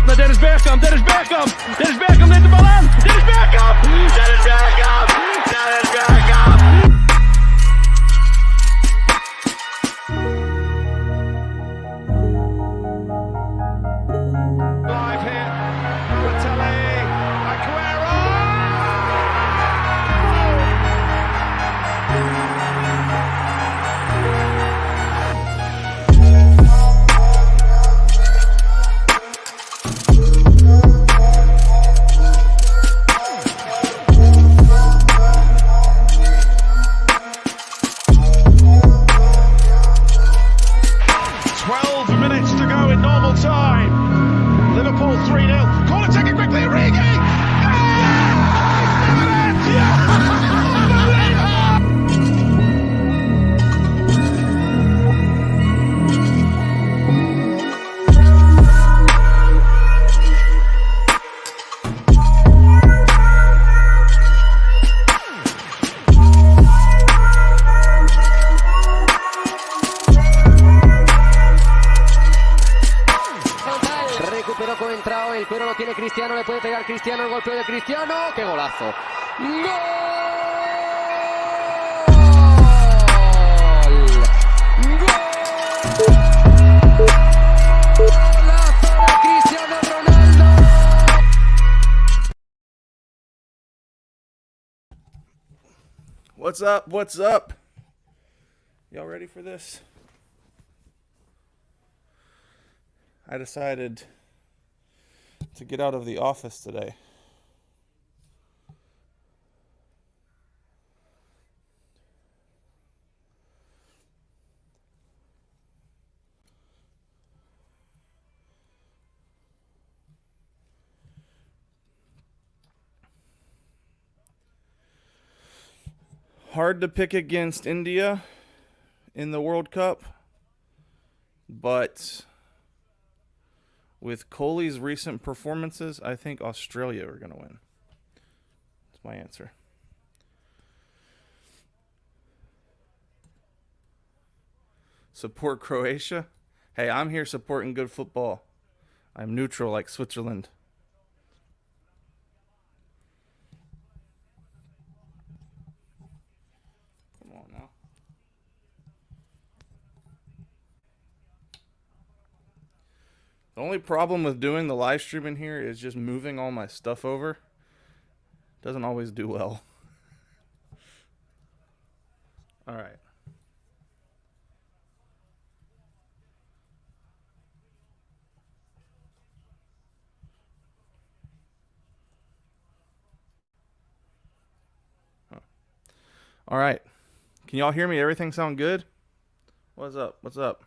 naar Dennis Bergkamp. Dennis Bergkamp neemt de bal aan. Dennis Bergkamp. Dennis Bergkamp. Dennis Bergkamp. Live here. Balotelli. Aguero. 12 minutes to go in normal time. Liverpool 3-0. Corner taken quickly. Origi. Recuperó con entrado, el cuero lo tiene Cristiano, le puede pegar Cristiano, el golpeo de Cristiano, ¡qué golazo! ¡Gol! ¡Golazo de Cristiano Ronaldo! What's up? What's up? Y'all ready for this? I decided to get out of the office today. Hard to pick against India in the World Cup, but with Kohli's recent performances, I think Australia are going to win. That's my answer. Support Croatia? Hey, I'm here supporting good football. I'm neutral like Switzerland. Come on now. The only problem with doing the live stream in here is just moving all my stuff over. Doesn't always do well. All right. Huh. All right. Can y'all hear me? Everything sound good? What's up? What's up?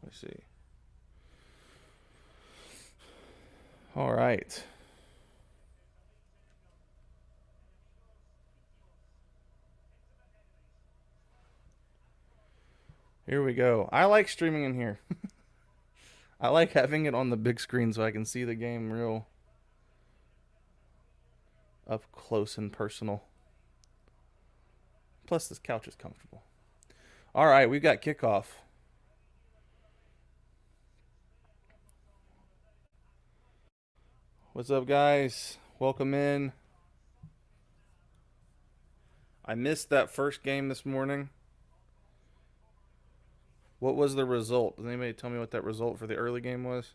Let me see. All right. Here we go. I like streaming in here. I like having it on the big screen so I can see the game real up close and personal. Plus, this couch is comfortable. All right, we've got kickoff. What's up, guys? Welcome in. I missed that first game this morning. What was the result? Does anybody tell me what that result for the early game was?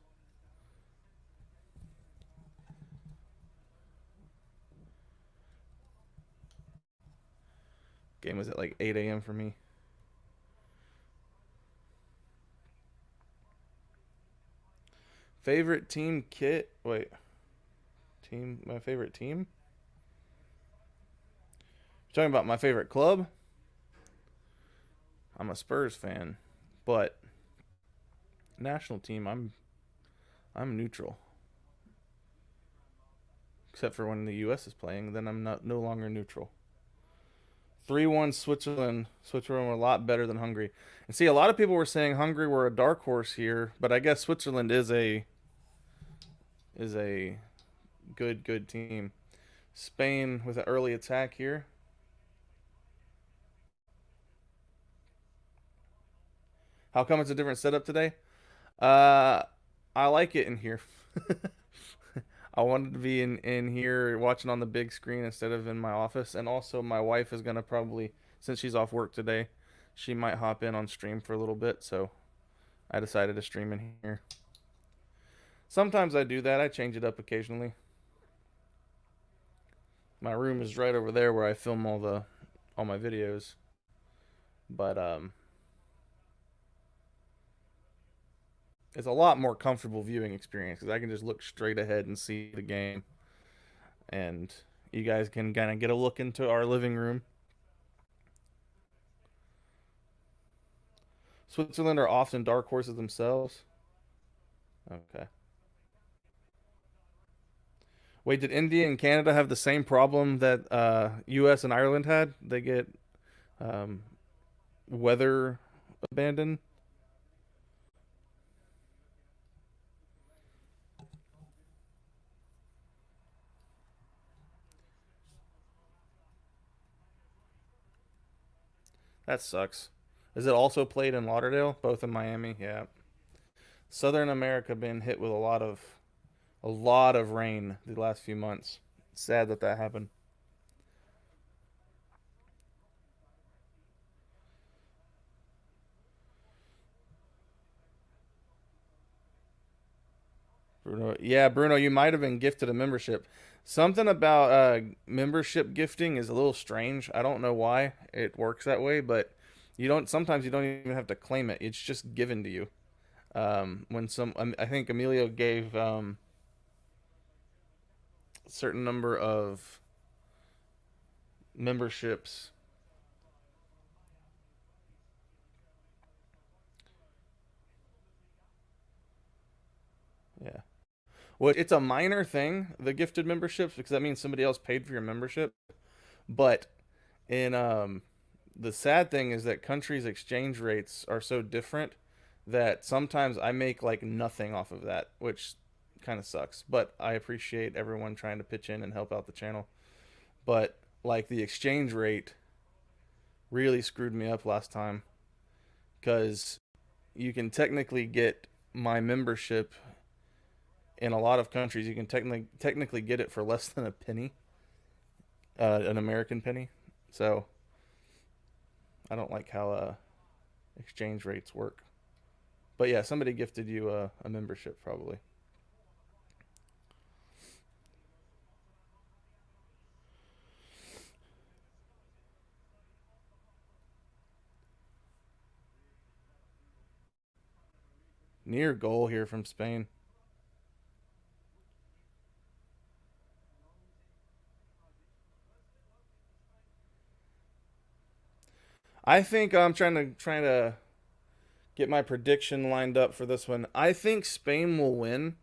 Game was at like 8 a.m. for me. Favorite team kit? Wait. Team, my favorite team? You're talking about my favorite club? I'm a Spurs fan, but national team, I'm neutral. Except for when the US is playing, then I'm no longer neutral. 3-1 Switzerland. Switzerland were a lot better than Hungary. And see, a lot of people were saying Hungary were a dark horse here, but I guess Switzerland is a good team. Spain with an early attack here. How come it's a different setup today? Uh, I like it in here. I wanted to be in here watching on the big screen instead of in my office. And also, my wife is going to probably, since she's off work today, she might hop in on stream for a little bit. So I decided to stream in here. Sometimes I do that. I change it up occasionally. My room is right over there where I film all my videos. But it's a lot more comfortable viewing experience because I can just look straight ahead and see the game. And you guys can kind of get a look into our living room. Switzerland are often dark horses themselves. Okay. Wait, did India and Canada have the same problem that U.S. and Ireland had? They get um, weather abandoned. That sucks. Is it also played in Lauderdale? Both in Miami? Yeah. Southern America been hit with a lot of rain the last few months. It's sad that that happened. Bruno, yeah, Bruno, you might have been gifted a membership. Something about membership gifting is a little strange. I don't know why it works that way, but you don't. Sometimes you don't even have to claim it. It's just given to you. I think Emilio gave a certain number of memberships. Yeah. Well, it's a minor thing, the gifted memberships, because that means somebody else paid for your membership. But in the sad thing is that countries' exchange rates are so different that sometimes I make like nothing off of that, which kind of sucks. But I appreciate everyone trying to pitch in and help out the channel. But like the exchange rate really screwed me up last time because you can technically get my membership in a lot of countries. You can technically get it for less than a penny, an American penny. So I don't like how exchange rates work. But yeah, somebody gifted you a membership probably. Near goal here from Spain. I think I'm trying to get my prediction lined up for this one. I think Spain will win.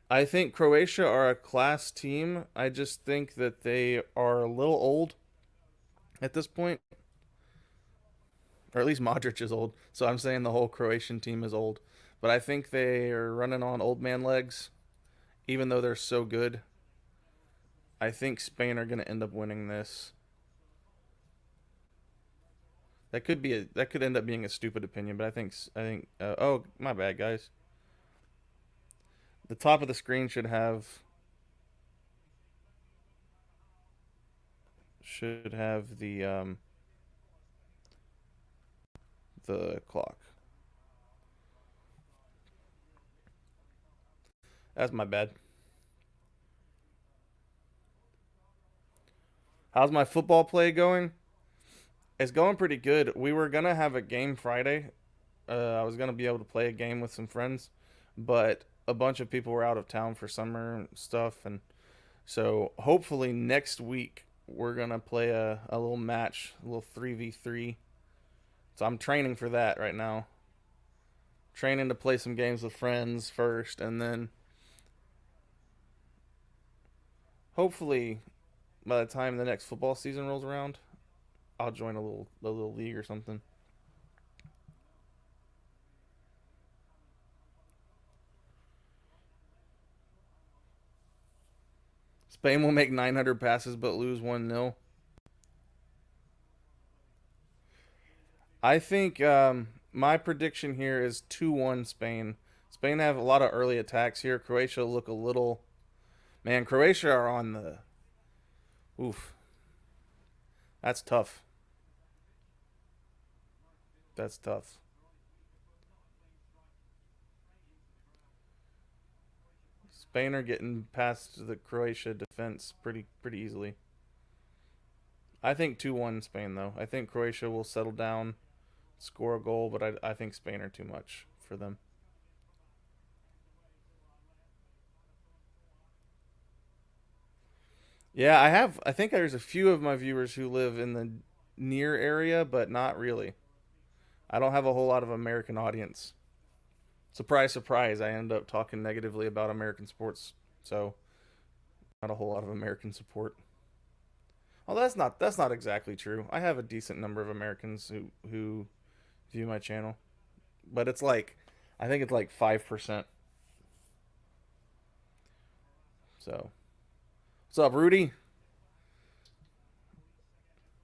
I think Croatia are a class team. I just think that they are a little old at this point, or at least Modric is old. So I'm saying the whole Croatian team is old. But I think they are running on old man legs, even though they're so good. I think Spain are going to end up winning this. That could end up being a stupid opinion, but I think oh, my bad, guys. The top of the screen should have the clock. That's my bad. How's my football play going? It's going pretty good. We were gonna have a game Friday. I was gonna be able to play a game with some friends, but a bunch of people were out of town for summer stuff, and so hopefully next week we're gonna play a little match, a little 3v3. So I'm training for that right now. Training to play some games with friends first, and then hopefully by the time the next football season rolls around, I'll join a little league or something. Spain will make 900 passes but lose 1-0. I think my prediction here is 2-1 Spain. Spain have a lot of early attacks here. Croatia look a little... Man, Croatia are on the... Oof. That's tough. That's tough. Spain are getting past the Croatia defense pretty easily. I think 2-1 Spain, though. I think Croatia will settle down, score a goal, but I think Spain are too much for them. Yeah, I think there's a few of my viewers who live in the near area, but not really. I don't have a whole lot of American audience. Surprise, surprise, I end up talking negatively about American sports. So, not a whole lot of American support. Well, that's not exactly true. I have a decent number of Americans who view my channel, but it's like I think it's like 5%. So, what's up, Rudy?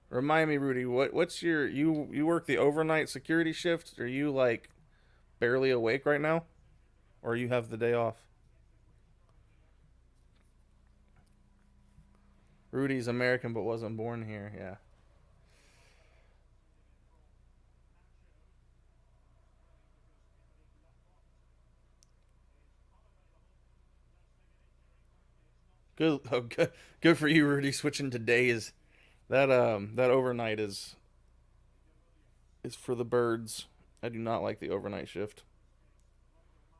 Remind me, Rudy, what's your you work the overnight security shift? Are you like barely awake right now, or you have the day off? Rudy's American but wasn't born here. Yeah. Good, oh, good for you, Rudy. Switching to days. That overnight is for the birds. I do not like the overnight shift.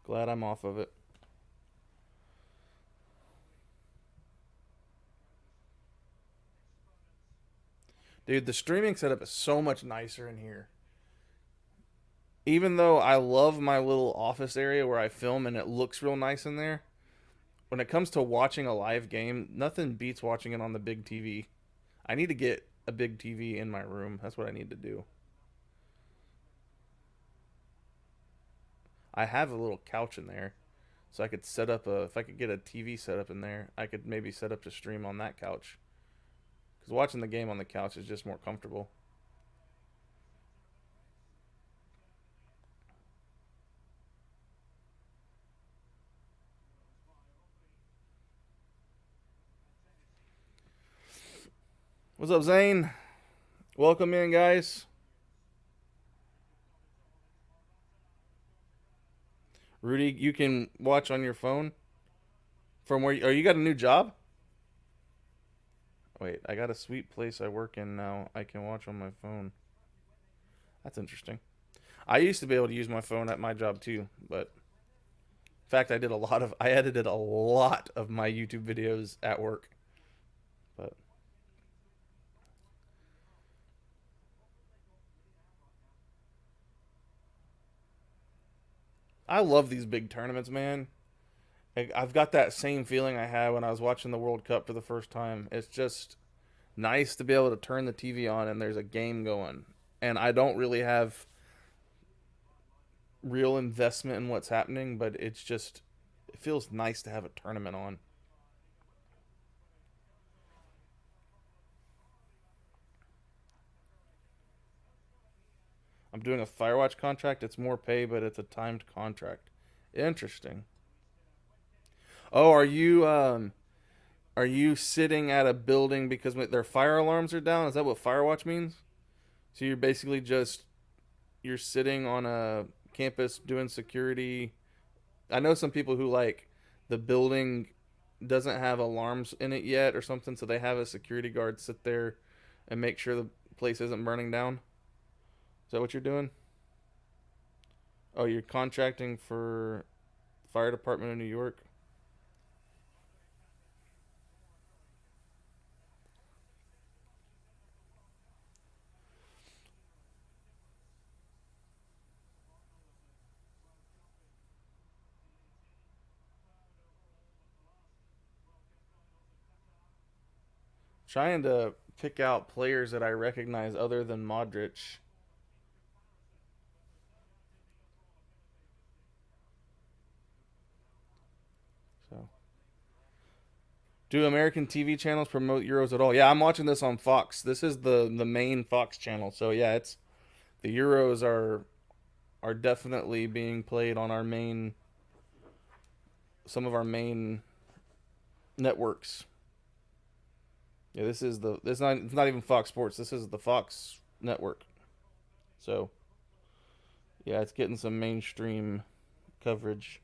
Glad I'm off of it. Dude, the streaming setup is so much nicer in here. Even though I love my little office area where I film and it looks real nice in there, when it comes to watching a live game, nothing beats watching it on the big TV. I need to get a big TV in my room. That's what I need to do. I have a little couch in there, so I could set up if I could get a TV set up in there, I could maybe set up to stream on that couch. Because watching the game on the couch is just more comfortable. What's up, Zane? Welcome in, guys. Rudy, you can watch on your phone from where you got a new job? Wait, I got a sweet place I work in now. I can watch on my phone. That's interesting. I used to be able to use my phone at my job too, but in fact, I edited a lot of my YouTube videos at work. But I love these big tournaments, man. I've got that same feeling I had when I was watching the World Cup for the first time. It's just nice to be able to turn the TV on and there's a game going. And I don't really have real investment in what's happening, but it feels nice to have a tournament on. I'm doing a Firewatch contract. It's more pay, but it's a timed contract. Interesting. Oh, are you sitting at a building because their fire alarms are down? Is that what Firewatch means? So you're basically just you're sitting on a campus doing security. I know some people who like the building doesn't have alarms in it yet or something, so they have a security guard sit there and make sure the place isn't burning down. Is that what you're doing? Oh, you're contracting for the fire department in New York? Trying to pick out players that I recognize other than Modric. So, Do American TV channels promote Euros at all? Yeah, I'm watching this on Fox. This is the main Fox channel. So yeah, it's the Euros are definitely being played on our main some of our main networks. Yeah, this it's not even Fox Sports. This is the Fox network. So yeah, it's getting some mainstream coverage.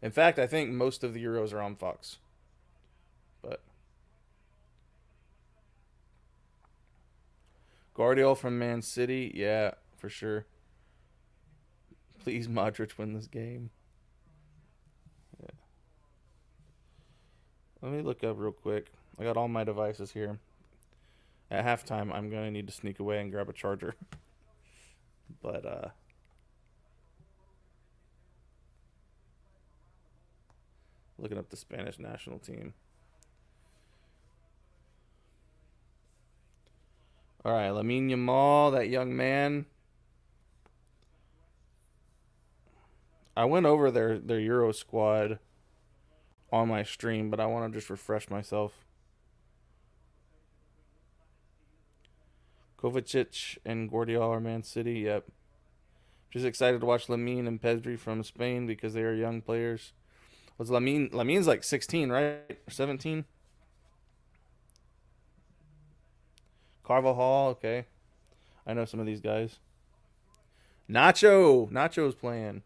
In fact, I think most of the Euros are on Fox. But Guardiola from Man City, yeah, for sure. Please, Modric, win this game. Yeah. Let me look up real quick. I got all my devices here. At halftime, I'm gonna need to sneak away and grab a charger. But looking up the Spanish national team. All right, Lamine Yamal, that young man. I went over their Euro squad on my stream, but I want to just refresh myself. Kovacic and Guardiola are Man City. Yep. Just excited to watch Lamine and Pedri from Spain because they are young players. Was Lamine's like 16, right? Or 17? Carvajal, okay. I know some of these guys. Nacho's playing.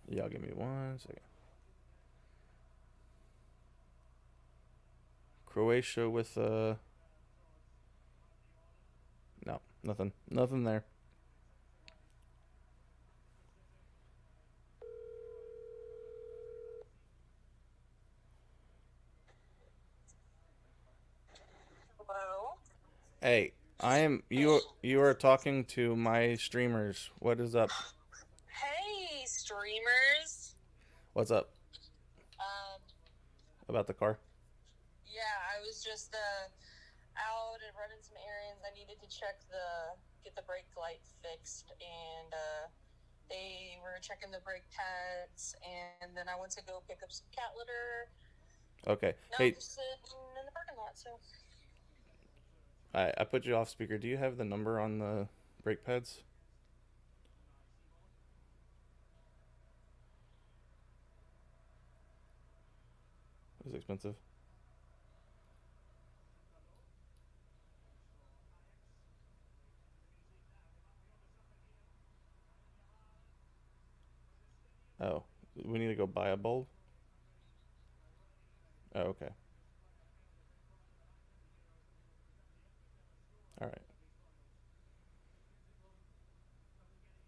Y'all give me 1 second. Croatia with no, nothing there. Hello? Hey, I am you are talking to my streamers. What is up? Hey, streamers. What's up Um, about the car? yeah, I was just out and running some errands. I needed to get the brake light fixed, and they were checking the brake pads, and then I went to go pick up some cat litter. Okay. Now Hey, I'm just sitting in the parking lot, so. I put you off speaker. Do you have the number on the brake pads? It's expensive. Oh, we need to go buy a bulb? Oh, okay. All right.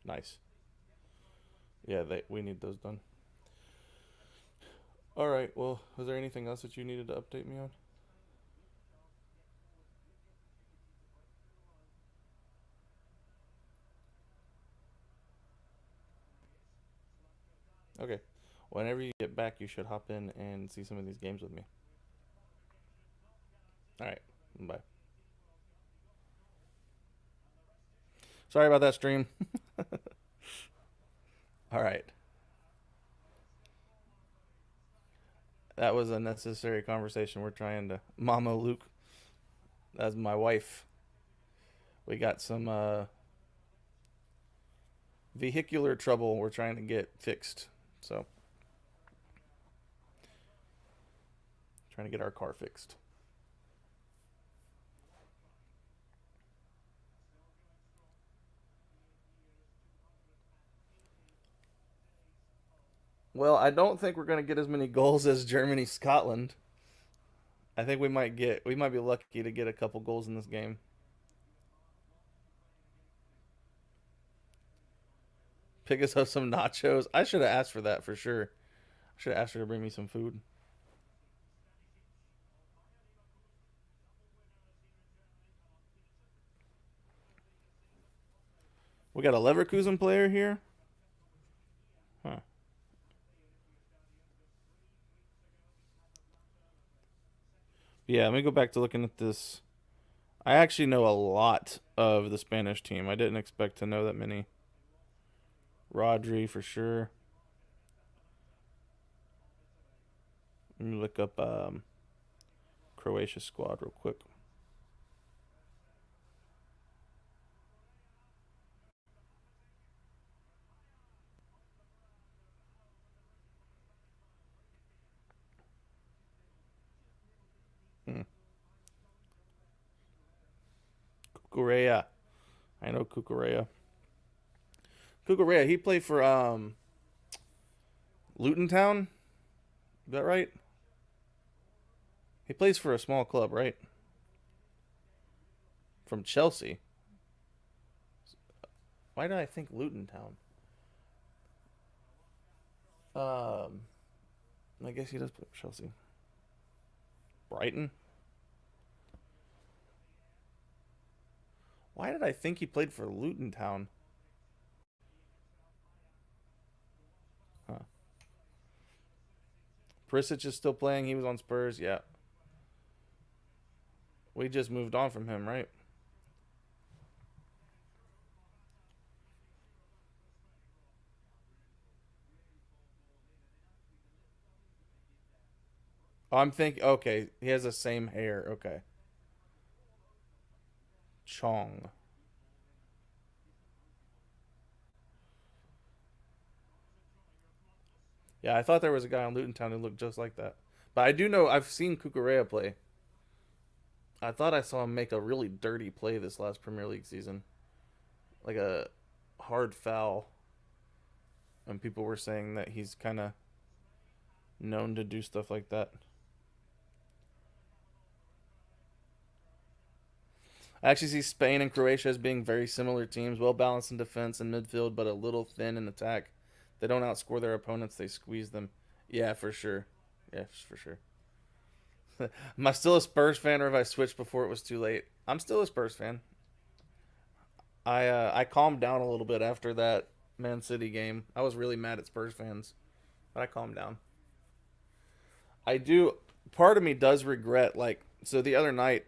Nice. Yeah, we need those done. All right. Well, was there anything else that you needed to update me on? Okay. Whenever you get back, you should hop in and see some of these games with me. All right. Bye. Sorry about that stream. All right. That was a necessary conversation. We're trying to Mama Luke. That's my wife. We got some vehicular trouble we're trying to get fixed. So trying to get our car fixed. Well, I don't think we're going to get as many goals as Germany Scotland. I think we might be lucky to get a couple goals in this game. Pick us up some nachos. I should have asked for that for sure. I should have asked her to bring me some food. We got a Leverkusen player here. Huh. Yeah, let me go back to looking at this. I actually know a lot of the Spanish team. I didn't expect to know that many. Rodri for sure. Let me look up Croatia squad real quick. Kukurea. I know Kukurea. Kukurea, he played for Luton Town. Is that right? He plays for a small club, right? From Chelsea. Why did I think Luton Town? I guess he does play for Chelsea. Brighton. Why did I think he played for Luton Town? Huh. Perisic is still playing. He was on Spurs. Yeah. We just moved on from him, right? Oh, I'm thinking. Okay, he has the same hair. Okay. Chong. Yeah, I thought there was a guy on Luton Town who looked just like that. But I do know I've seen Kukurea play. I thought I saw him make a really dirty play this last Premier League season. Like a hard foul. And people were saying that he's kind of known to do stuff like that. I actually see Spain and Croatia as being very similar teams, well balanced in defense and midfield, but a little thin in attack. They don't outscore their opponents; they squeeze them. Yeah, for sure. Yeah, for sure. Am I still a Spurs fan, or have I switched before it was too late? I'm still a Spurs fan. I calmed down a little bit after that Man City game. I was really mad at Spurs fans, but I calmed down. I do. Part of me does regret, like, so the other night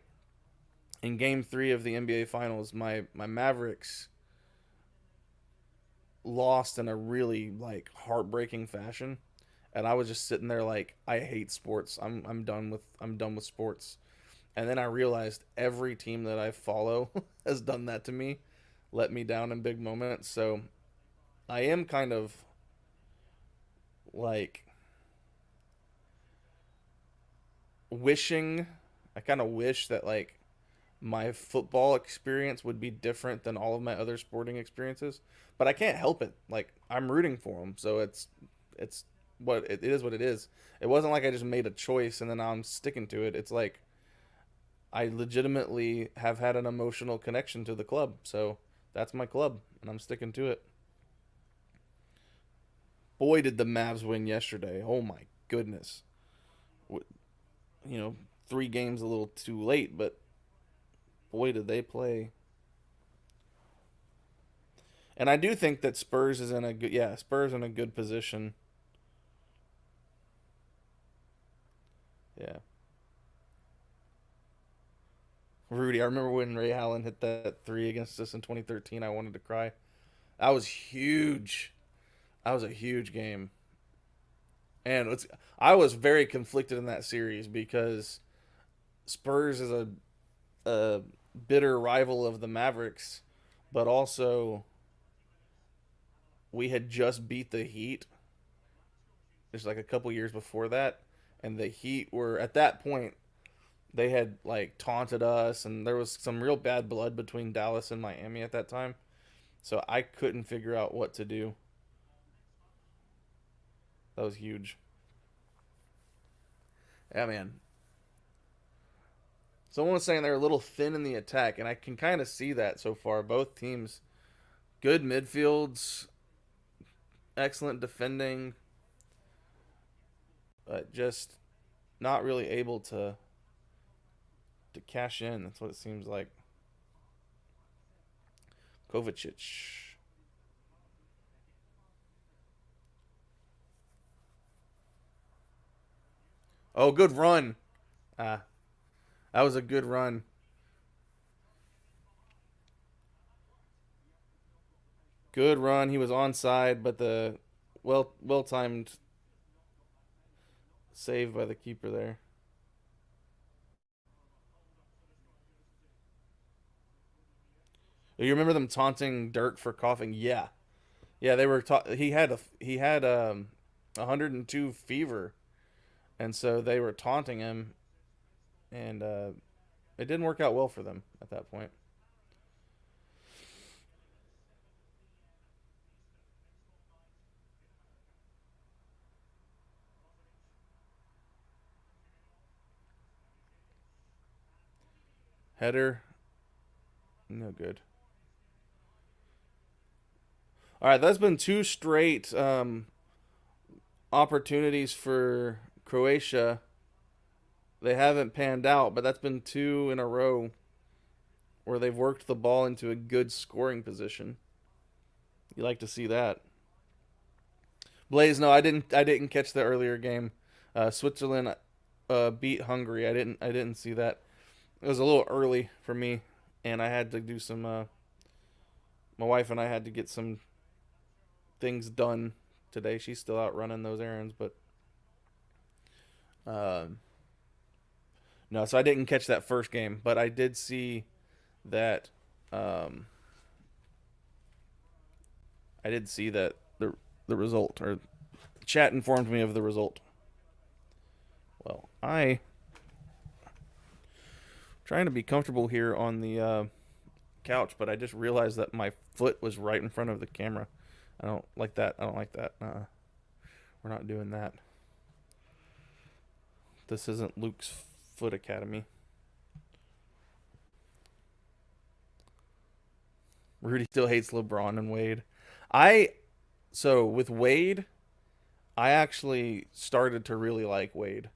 in Game 3 of the NBA Finals, my Mavericks lost in a really like heartbreaking fashion, and I was just sitting there like, I hate sports. I'm done with sports. And then I realized every team that I follow has done that to me, let me down in big moments. So I am kind of like wishing, I kind of wish that like my football experience would be different than all of my other sporting experiences, but I can't help it. Like, I'm rooting for them, so it's what it is. What it is. It wasn't like I just made a choice and then I'm sticking to it. It's like I legitimately have had an emotional connection to the club, so that's my club, and I'm sticking to it. Boy, did the Mavs win yesterday! Oh my goodness. You know, 3 games a little too late, but boy, did they play. And I do think that Spurs is in a good, yeah, Spurs in a good position. Yeah. Rudy, I remember when Ray Allen hit that 3 against us in 2013. I wanted to cry. That was huge. That was a huge game. And I was very conflicted in that series because Spurs is a bitter rival of the Mavericks, but also we had just beat the Heat. It's like a couple years before that, and the Heat were at that point they had like taunted us, and there was some real bad blood between Dallas and Miami at that time. So I couldn't figure out what to do. That was huge. Yeah, man. Someone was saying they're a little thin in the attack, and I can kind of see that so far. Both teams, good midfields, excellent defending, but just not really able to cash in. That's what it seems like. Kovacic. Oh, good run. Ah, that was a good run. Good run. He was onside, but the well timed save by the keeper there. You remember them taunting Dirk for coughing? Yeah, yeah. They were. He had 102 fever, and so they were taunting him, and it didn't work out well for them at that point. Header, no good. All right, that's been two straight opportunities for Croatia. They haven't panned out, but that's been two in a row where they've worked the ball into a good scoring position. You like to see that. Blaze, no, I didn't catch the earlier game. Switzerland beat Hungary. I didn't see that. It was a little early for me, and I had to do some. My wife and I had to get some things done today. She's still out running those errands, but uh, no, so I didn't catch that first game, but I did see that. Um, I did see that the result, or chat informed me of the result. Well, I trying to be comfortable here on the couch, but I just realized that my foot was right in front of the camera. I don't like that. I don't like that. We're not doing that. This isn't Luke's Foot Academy. Rudy still hates LeBron and Wade. So with Wade, I actually started to really like Wade.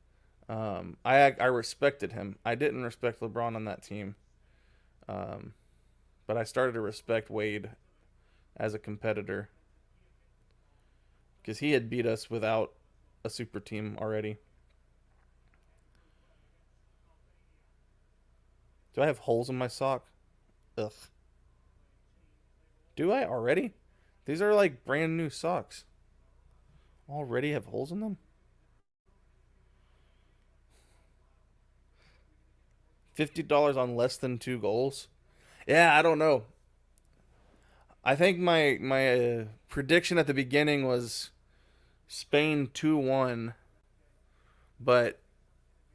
I respected him. I didn't respect LeBron on that team, but I started to respect Wade as a competitor because he had beat us without a super team already. Do I have holes in my sock? Ugh. Do I already? These are like brand new socks. Already have holes in them? $50 on less than 2 goals? Yeah, I don't know. I think my prediction at the beginning was Spain 2-1, but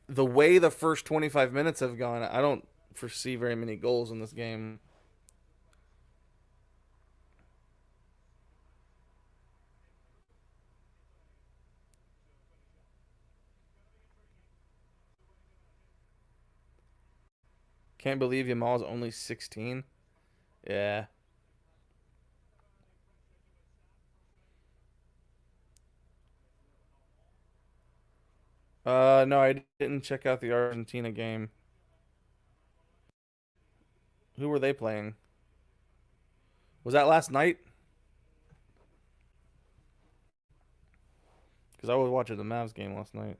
the way the first 25 minutes have gone, I don't foresee very many goals in this game. Can't believe Yamal's only 16. Yeah. No, I didn't check out the Argentina game. Who were they playing? Was that last night? Because I was watching the Mavs game last night.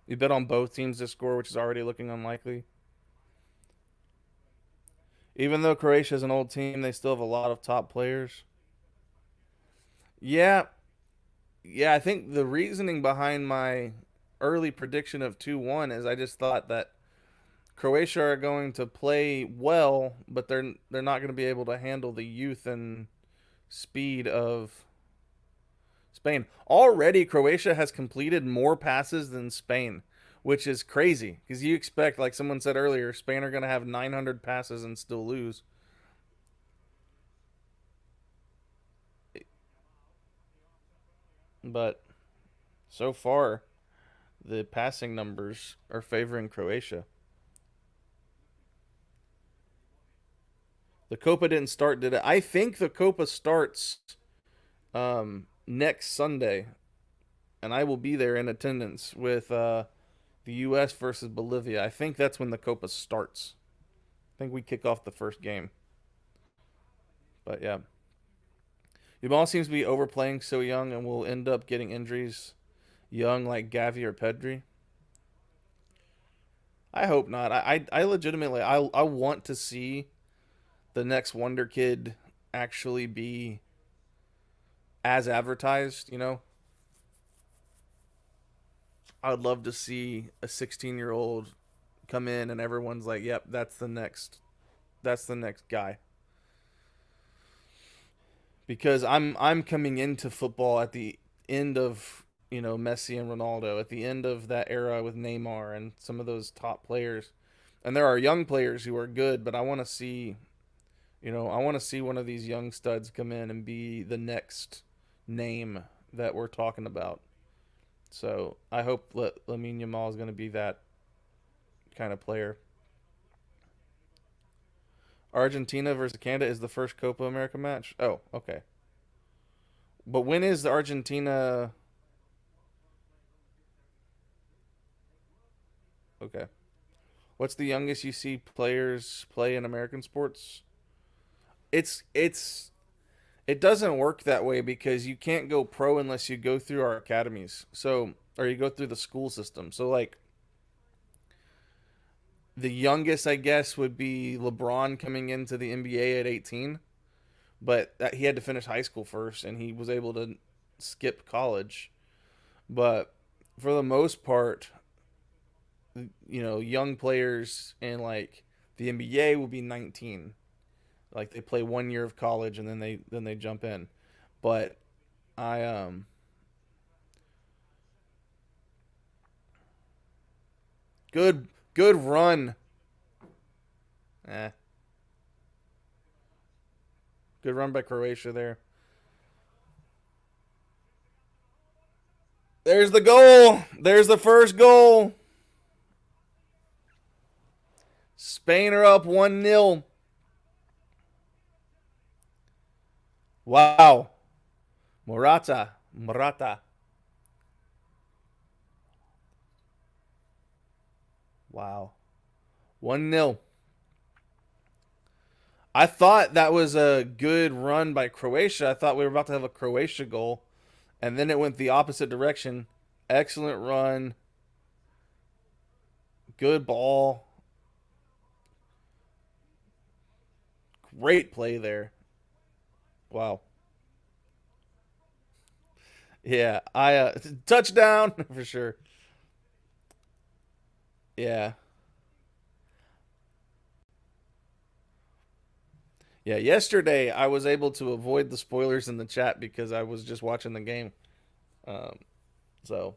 You bet on both teams to score, which is already looking unlikely. Even though Croatia is an old team, they still have a lot of top players. Yeah, yeah. I think the reasoning behind my early prediction of 2-1 is I just thought that Croatia are going to play well, but they're not going to be able to handle the youth and speed of Spain. Already, Croatia has completed more passes than Spain, which is crazy because you expect, like someone said earlier, Spain are going to have 900 passes and still lose. But so far, the passing numbers are favoring Croatia. The Copa didn't start, did it? I think the Copa starts next Sunday, and I will be there in attendance with the U.S. versus Bolivia. I think that's when the Copa starts. I think we kick off the first game. But yeah, Yamal seems to be overplaying so young and will end up getting injuries young like Gavi or Pedri. I hope not. I legitimately I want to see the next Wonder Kid actually be as advertised, you know? I would love to see a 16-year-old come in and everyone's like, "Yep, that's the next guy." Because I'm coming into football at the end of, Messi and Ronaldo, at the end of that era with Neymar and some of those top players. And there are young players who are good, but I want to see, I want to see one of these young studs come in and be the next name that we're talking about. So I hope Lamine Yamal is going to be that kind of player. Argentina versus Canada is the first Copa America match. Oh, okay. But when is the Argentina? Okay. What's the youngest you see players play in American sports? It's it doesn't work that way because you can't go pro unless you go through our academies. So, or you go through the school system. So like the youngest I guess would be LeBron coming into the NBA at 18, but he had to finish high school first and he was able to skip college. But for the most part, young players in like the NBA will be 19. Like they play 1 year of college and then they jump in. But I good run. Eh. Good run by Croatia there. There's the goal. There's the first goal. Spain are up 1-0. Wow. Morata. Wow. 1-0. I thought that was a good run by Croatia. I thought we were about to have a Croatia goal, and then it went the opposite direction. Excellent run. Good ball. Great play there. Wow. Yeah, I touchdown for sure. Yeah. Yeah, yesterday I was able to avoid the spoilers in the chat because I was just watching the game. Um, so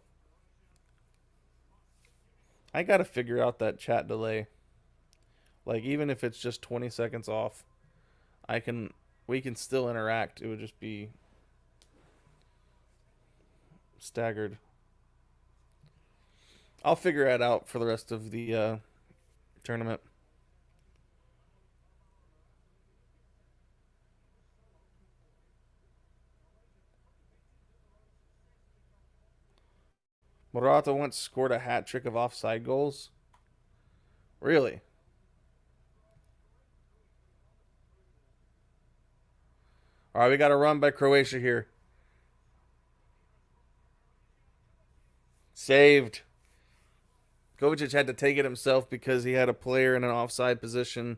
I got to figure out that chat delay. Like even if it's just 20 seconds off, we can still interact. It would just be staggered. I'll figure that out for the rest of the tournament. Morata once scored a hat trick of offside goals. Really? All right, we got a run by Croatia here. Saved. Kovacic had to take it himself because he had a player in an offside position.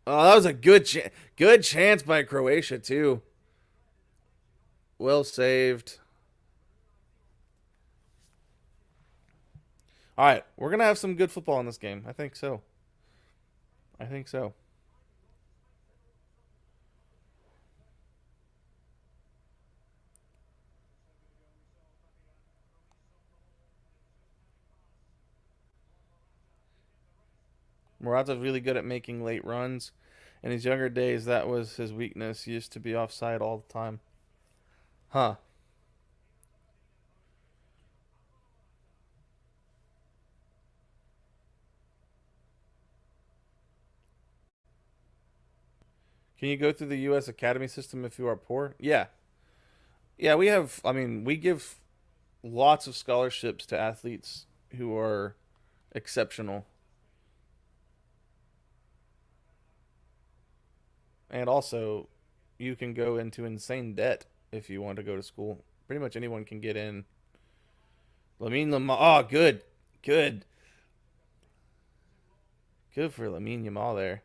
Oh, that was a good chance by Croatia too. Well saved. All right, we're gonna have some good football in this game. I think so. I think so. Morata's really good at making late runs. In his younger days, that was his weakness. He used to be offside all the time. Huh. Can you go through the U.S. academy system if you are poor? Yeah. Yeah, we give lots of scholarships to athletes who are exceptional. And also, you can go into insane debt if you want to go to school. Pretty much anyone can get in. Lamine Yamal. Oh, good. Good. Good for Lamine Yamal there.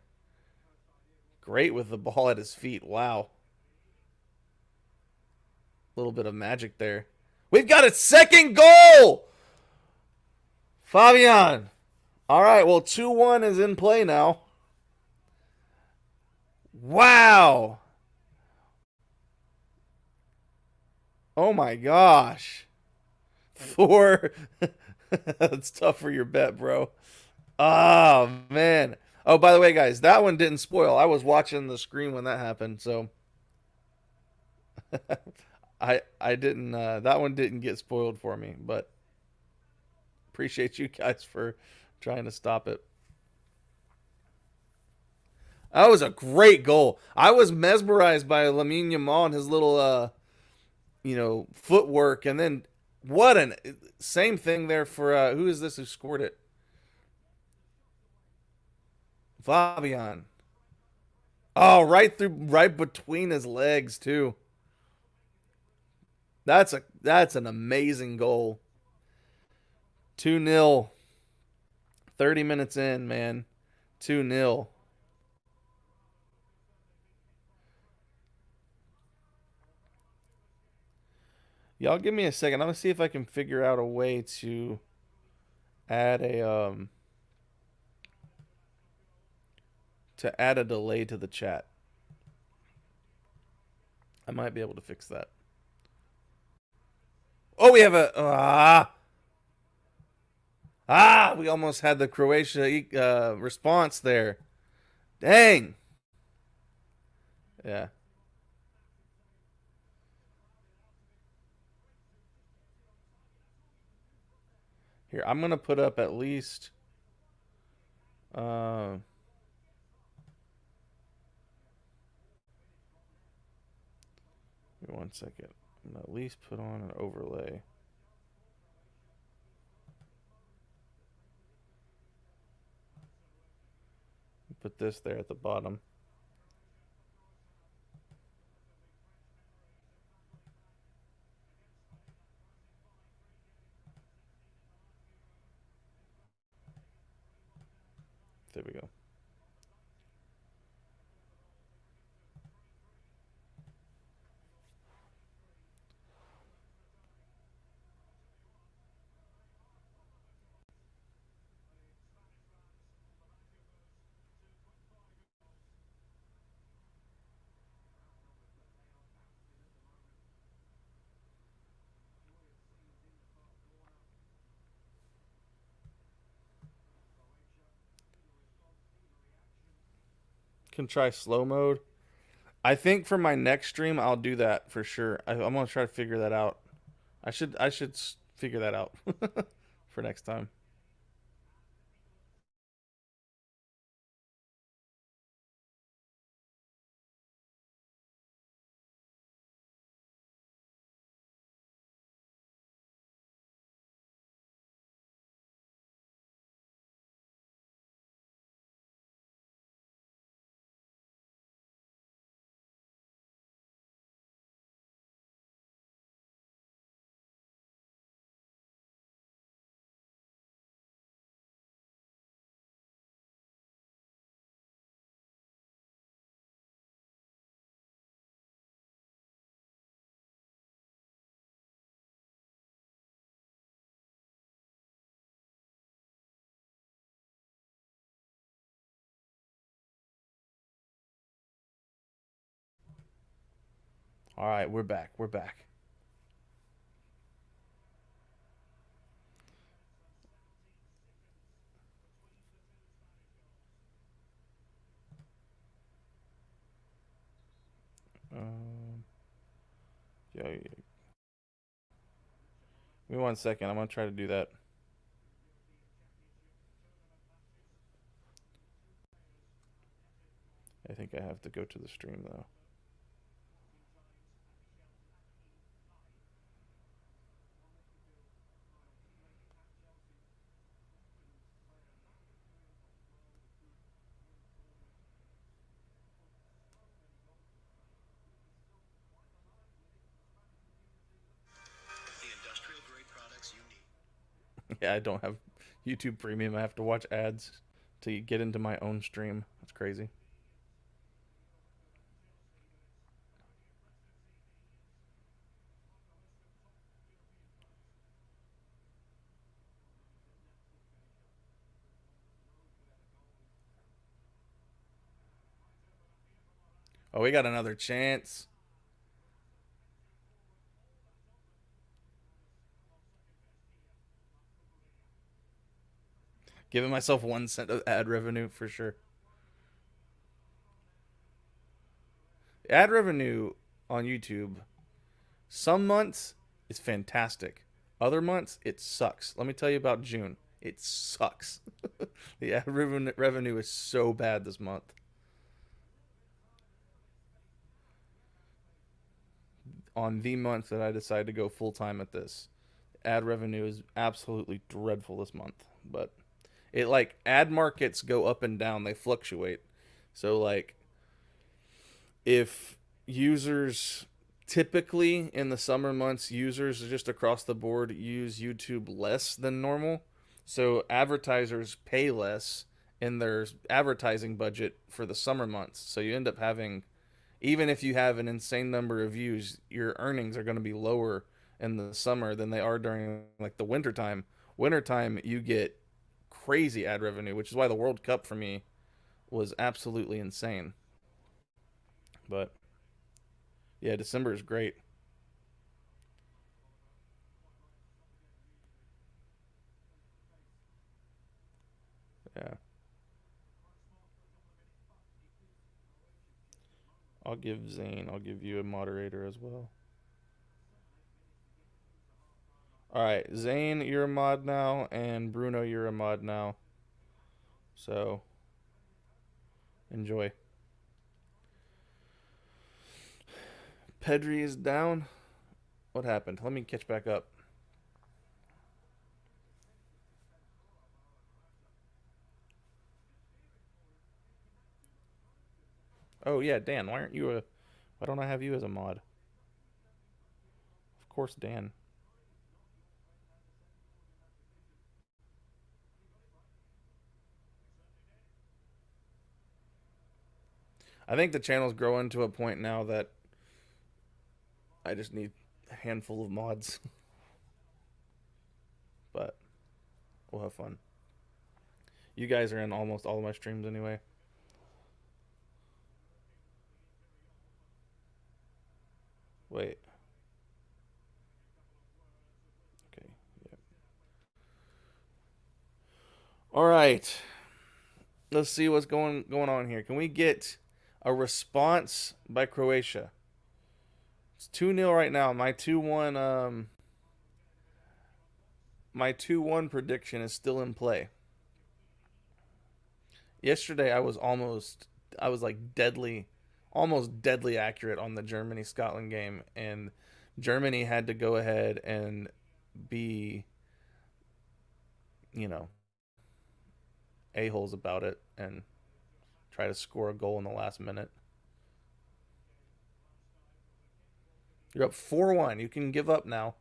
Great with the ball at his feet. Wow. A little bit of magic there. We've got a second goal! Fabian. All right, well, 2-1 is in play now. Wow. Oh, my gosh. 4. That's tough for your bet, bro. Oh, man. Oh, by the way, guys, that one didn't spoil. I was watching the screen when that happened, so I didn't that one didn't get spoiled for me, but appreciate you guys for trying to stop it. That was a great goal. I was mesmerized by Lamine Yamal and his little footwork, and then what an same thing there for who is this who scored it? Fabian. Oh, right between his legs too. That's an amazing goal. 2-0. 30 minutes in, man. 2-0. Y'all give me a second. I'm gonna see if I can figure out a way to add a delay to the chat. I might be able to fix that. Oh, we have we almost had the Croatia response there. Dang. Yeah. Here, I'm gonna put up at least give me 1 second. I'm gonna at least put on an overlay. Put this there at the bottom. There we go. Can try slow mode. I think for my next stream I'll do that for sure. I'm gonna try to figure that out. I should figure that out for next time. All right, we're back. We're back. Yeah. Give me 1 second. I'm gonna try to do that. I think I have to go to the stream though. Yeah, I don't have YouTube Premium. I have to watch ads to get into my own stream. That's crazy. Oh, we got another chance. Giving myself 1 cent of ad revenue for sure. Ad revenue on YouTube, some months is fantastic. Other months it sucks. Let me tell you about June. It sucks. The ad revenue is so bad this month. On the month that I decided to go full time at this, ad revenue is absolutely dreadful this month. But it like ad markets go up and down, they fluctuate. So like if users typically in the summer months, users just across the board use YouTube less than normal. So advertisers pay less in their advertising budget for the summer months. So you end up having, even if you have an insane number of views, your earnings are going to be lower in the summer than they are during like the wintertime. Wintertime, you get crazy ad revenue, which is why the World Cup for me was absolutely insane. But yeah, December is great. Yeah. I'll give you a moderator as well. All right, Zane, you're a mod now, and Bruno, you're a mod now. So enjoy. Pedri is down. What happened? Let me catch back up. Oh yeah, Dan. Why aren't you a? Why don't I have you as a mod? Of course, Dan. I think the channel's growing to a point now that I just need a handful of mods, but we'll have fun. You guys are in almost all of my streams anyway. Wait. Okay. Yeah. All right. Let's see what's going on here. Can we get a response by Croatia? It's 2-0 right now. My 2-1 prediction is still in play. Yesterday I was like almost deadly accurate on the Germany Scotland game, and Germany had to go ahead and be, you know, a-holes about it and try to score a goal in the last minute. You're up 4-1. You can give up now.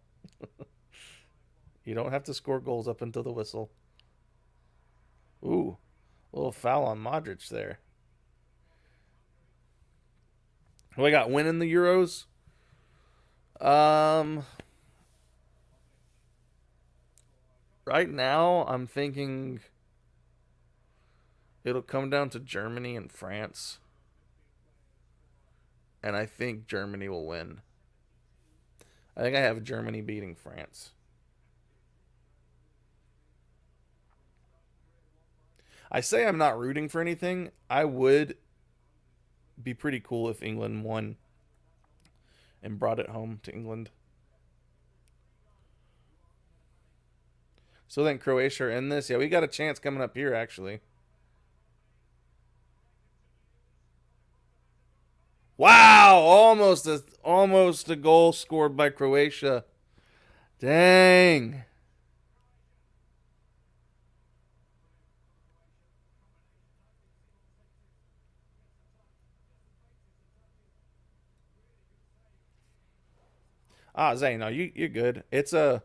You don't have to score goals up until the whistle. Ooh, a little foul on Modric there. We got winning the Euros. Um, right now I'm thinking it'll come down to Germany and France, and I think Germany will win. I think I have Germany beating France. I say I'm not rooting for anything. I would be pretty cool if England won and brought it home to England. So then Croatia are in this. Yeah, we got a chance coming up here, actually. Wow, almost a goal scored by Croatia. Dang. Ah, Zane, no, you're good. It's a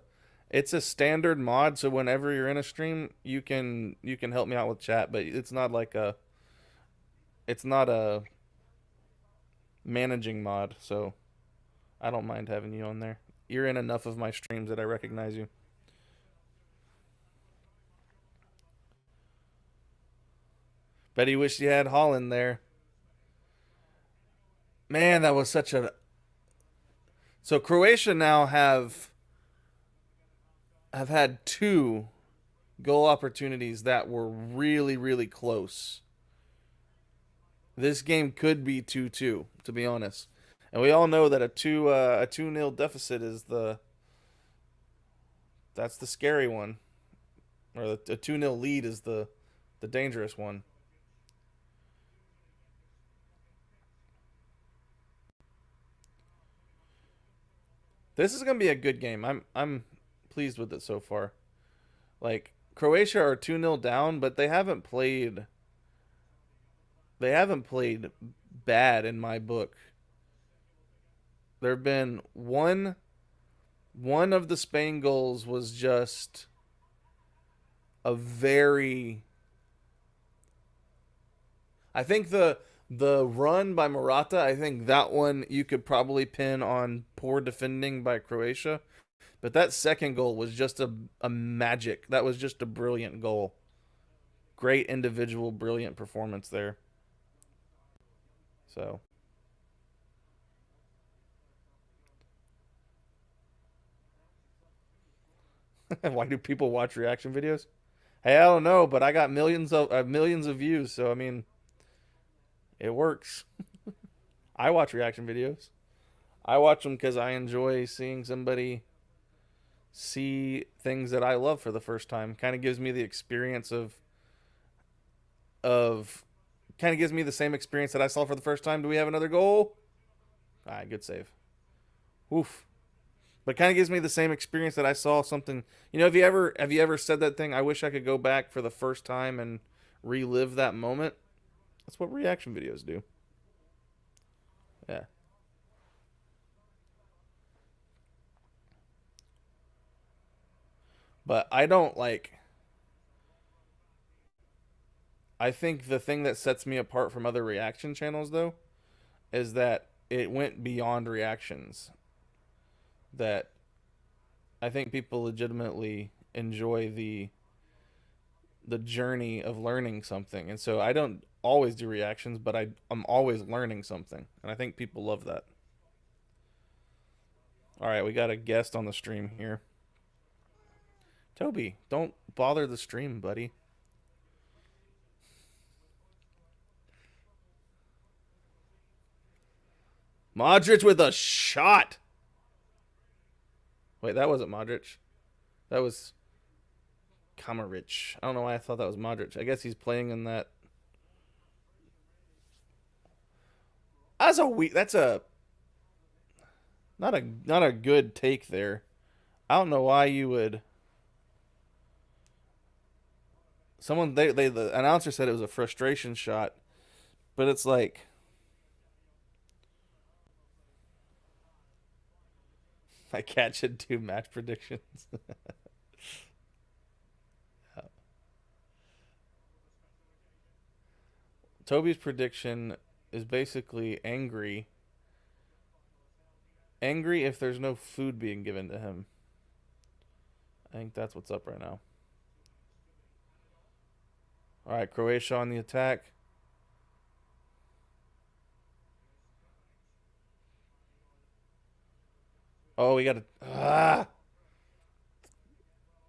It's a standard mod, so whenever you're in a stream, you can help me out with chat, but it's not a managing mod, so I don't mind having you on there. You're in enough of my streams that I recognize you. Bet he wished he had Holland there. Man, that was such a. So Croatia now have had two goal opportunities that were really, really close. This game could be 2-2, to be honest. And we all know that a 2-0 deficit is that's the scary one. Or a 2-0 lead is the dangerous one. This is going to be a good game. I'm pleased with it so far. Like Croatia are 2-0 down, but they haven't played bad in my book. There've been one of the Spain goals was just a very I think the run by Morata, I think that one you could probably pin on poor defending by Croatia. But that second goal was just a magic. That was just a brilliant goal. Great individual, brilliant performance there. So. Why do people watch reaction videos? Hey, I don't know, but I got millions of views, so I mean, it works. I watch reaction videos. I watch them because I enjoy seeing somebody see things that I love for the first time. Kind of gives me the experience of kind of gives me the same experience that I saw for the first time. Do we have another goal? All right, good save. Oof. But kind of gives me the same experience that I saw something. You know, have you ever said that thing? I wish I could go back for the first time and relive that moment. That's what reaction videos do. Yeah. But I don't like. I think the thing that sets me apart from other reaction channels, though, is that it went beyond reactions. That I think people legitimately enjoy the journey of learning something. And so I don't always do reactions, but I'm always learning something. And I think people love that. All right, we got a guest on the stream here. Toby, don't bother the stream, buddy. Modric with a shot. Wait, that wasn't Modric. That was Kamaric. I don't know why I thought that was Modric. I guess he's playing in that. That's a not a good take there. I don't know why you would. The announcer said it was a frustration shot, but it's like I catch it do match predictions. Yeah. Toby's prediction is basically angry if there's no food being given to him. I think that's what's up right now. All right, Croatia on the attack. Oh, we got to.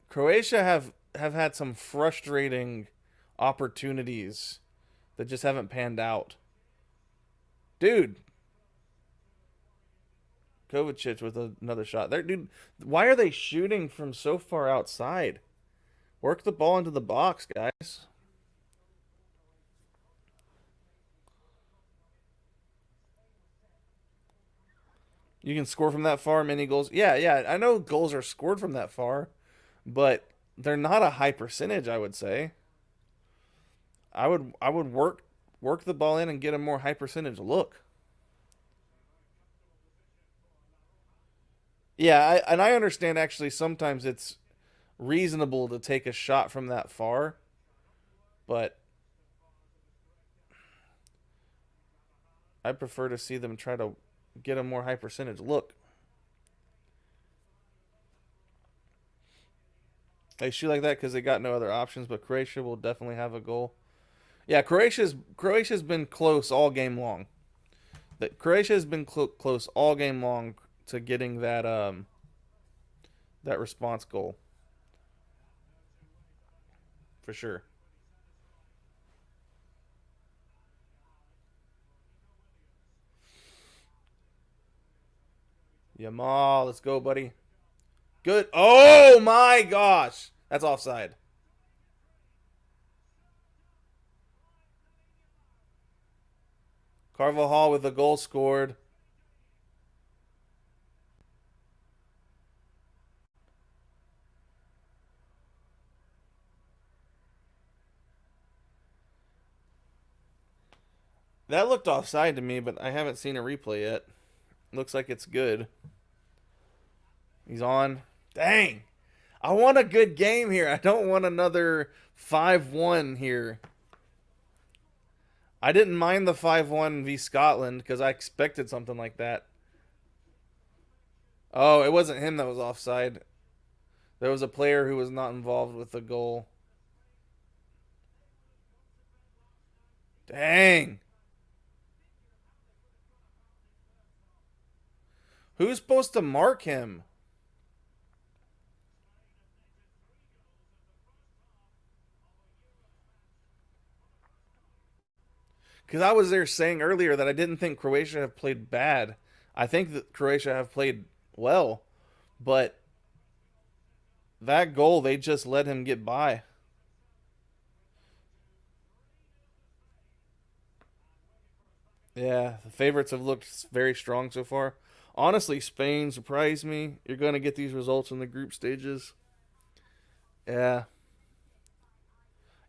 Croatia have had some frustrating opportunities that just haven't panned out. Dude. Kovacic with another shot. There, dude. Why are they shooting from so far outside? Work the ball into the box, guys. You can score from that far, many goals. Yeah, I know goals are scored from that far, but they're not a high percentage, I would say. I would work the ball in and get a more high percentage look. Yeah, and I understand actually sometimes it's reasonable to take a shot from that far, but I prefer to see them try to get a more high percentage look. They shoot like that because they got no other options, but Croatia will definitely have a goal. Yeah, Croatia's been close all game long. That Croatia has been close all game long to getting that response goal for sure. Yamal, let's go, buddy. Good. Oh my gosh, that's offside. Carvajal with a goal scored. That looked offside to me, but I haven't seen a replay yet. Looks like it's good. He's on. Dang. I want a good game here. I don't want another 5-1 here. I didn't mind the 5-1 v Scotland because I expected something like that. Oh, it wasn't him that was offside. There was a player who was not involved with the goal. Dang. Who's supposed to mark him? Because I was there saying earlier that I didn't think Croatia have played bad. I think that Croatia have played well, but that goal, they just let him get by. Yeah, the favorites have looked very strong so far. Honestly, Spain surprised me. You're going to get these results in the group stages. Yeah.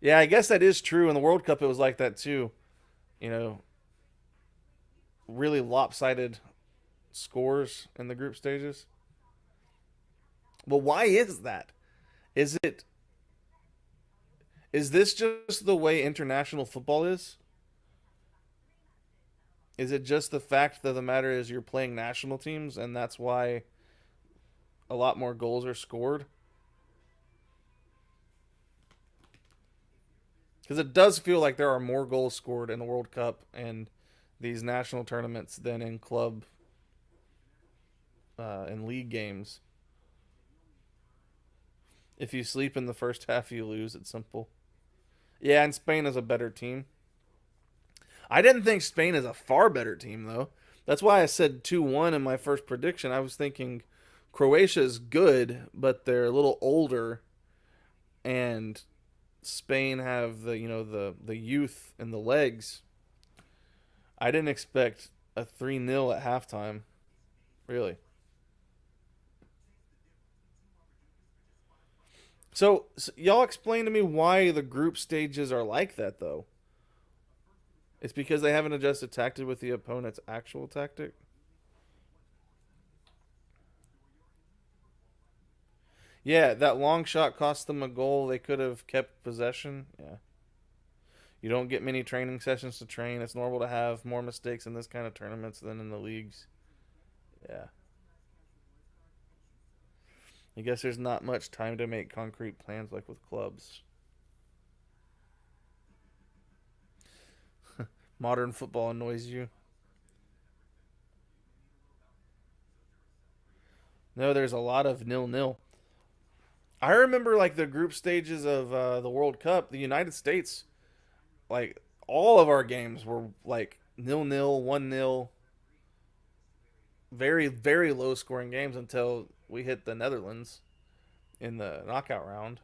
Yeah, I guess that is true. In the World Cup, it was like that too. You know, really lopsided scores in the group stages. Well, why is that? Is it is this just the way international football is? Is it just the fact that the matter is you're playing national teams and that's why a lot more goals are scored? Because it does feel like there are more goals scored in the World Cup and these national tournaments than in club and league games. If you sleep in the first half, you lose. It's simple. Yeah, and Spain is a better team. I didn't think Spain is a far better team, though. That's why I said 2-1 in my first prediction. I was thinking Croatia is good, but they're a little older, and Spain have the youth and the legs. I didn't expect a 3-0 at halftime, really. So y'all explain to me why the group stages are like that, though. It's because they haven't adjusted tactic with the opponent's actual tactic. Yeah, that long shot cost them a goal. They could have kept possession. Yeah. You don't get many training sessions to train. It's normal to have more mistakes in this kind of tournaments than in the leagues. Yeah. I guess there's not much time to make concrete plans like with clubs. Modern football annoys you. No, there's a lot of 0-0. I remember like the group stages of the World Cup, the United States, like all of our games were like 0-0, 1-0, very very low scoring games until we hit the Netherlands in the knockout round.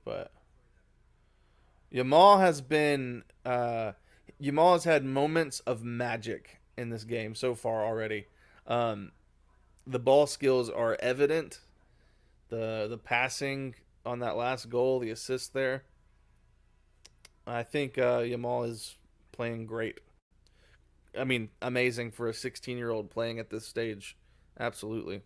But Yamal has been Yamal has had moments of magic in this game so far already. Um, the ball skills are evident. The passing on that last goal, the assist there. I think Yamal is playing great. I mean, amazing for a 16-year-old playing at this stage. Absolutely.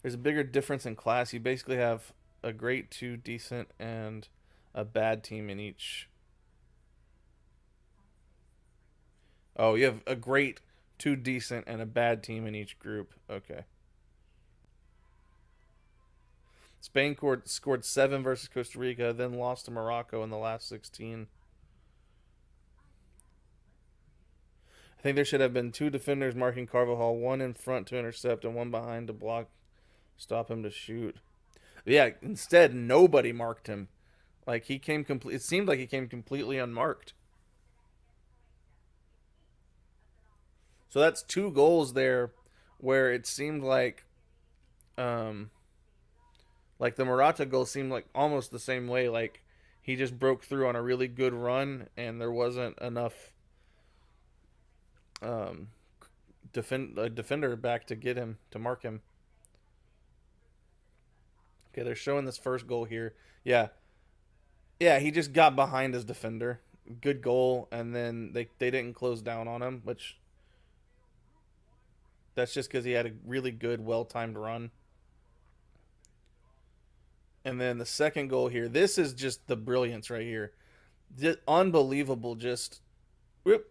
There's a bigger difference in class. You basically have a great, two decent, and a bad team in each. Oh, you have a great, two decent, and a bad team in each group. Okay. Spain scored 7 versus Costa Rica, then lost to Morocco in the last 16. I think there should have been 2 defenders marking Carvajal, one in front to intercept and one behind to block, stop him to shoot. Yeah, instead nobody marked him. Like he came complete. It seemed like he came completely unmarked. So that's 2 goals there, where it seemed like the Morata goal seemed like almost the same way. Like he just broke through on a really good run, and there wasn't enough um, defender back to get him to mark him. Okay, they're showing this first goal here. Yeah, yeah, he just got behind his defender. Good goal, and then they didn't close down on him, which that's just because he had a really good, well timed run. And then the second goal here, this is just the brilliance right here. Just unbelievable. Just whoop.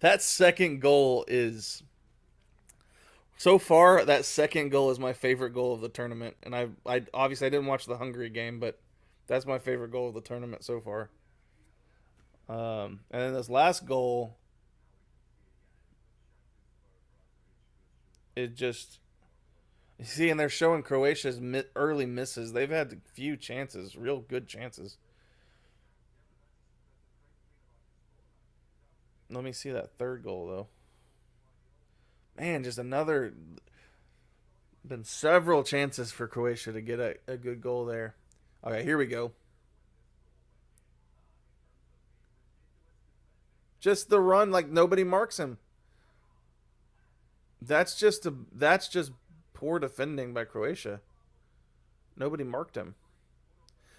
That second goal is so far. That second goal is my favorite goal of the tournament, and I obviously I didn't watch the Hungary game, but that's my favorite goal of the tournament so far. And then this last goal, it just you see, and they're showing Croatia's early misses. They've had a few chances, real good chances. Let me see that third goal though. Man, just another. Been several chances for Croatia to get a good goal there. Okay, here we go. Just the run, like nobody marks him. That's just poor defending by Croatia. Nobody marked him.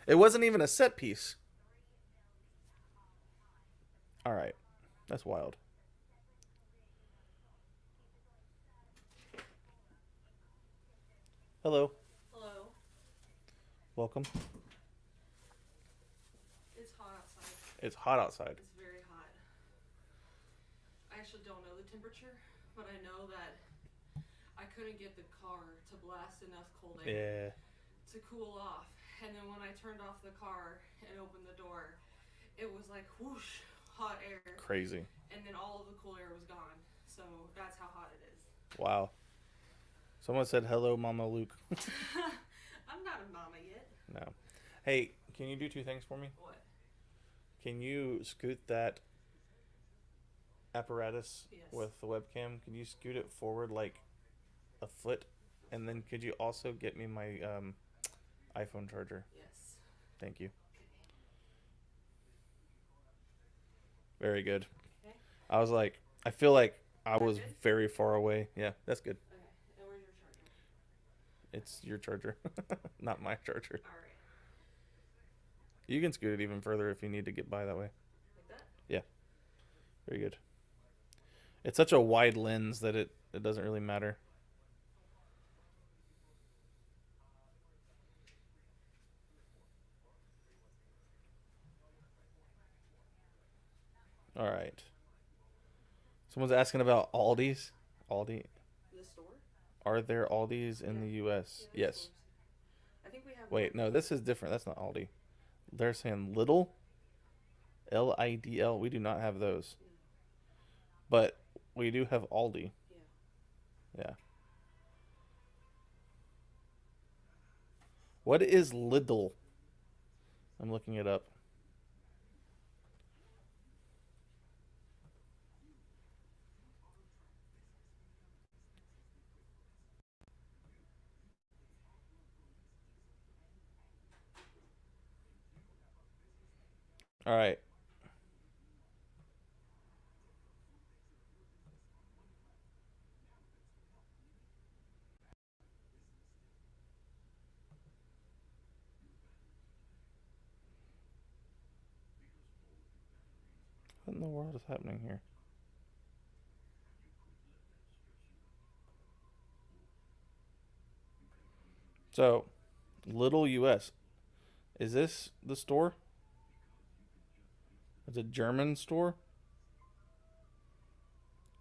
It wasn't even a set piece. All right, that's wild. Hello, Hello. welcome. It's hot outside. It's hot outside. It's very hot. I actually don't know the temperature, but I know that I couldn't get the car to blast enough cold air to cool off. And then when I turned off the car and opened the door, it was like whoosh, hot air. Crazy. And then all of the cool air was gone. So that's how hot it is. Wow. Someone said hello, Mama Luke. I'm not a mama yet. No. Hey, can you do 2 things for me? What? Can you scoot that apparatus Yes. with the webcam? Can you scoot it forward like a foot? And then could you also get me my iPhone charger? Yes. Thank you. Very good. Okay. I was like, I feel like I That was good? very far away. Yeah, that's good. Okay. And where's your charger? It's your charger, not my charger. All right. You can scoot it even further if you need to get by that way. Like that? Yeah. Very good. It's such a wide lens that it doesn't really matter. All right. Someone's asking about Aldi's. Aldi. The store? Are there Aldi's in the U.S.? Yeah, Yes. stores. I think we have. Wait, one. no, this is different. That's not Aldi. They're saying Lidl. Lidl. We do not have those. No. But we do have Aldi. Yeah. Yeah. What is Lidl? I'm looking it up. All right. What in the world is happening here? So, Little US. Is this the store? It's a German store?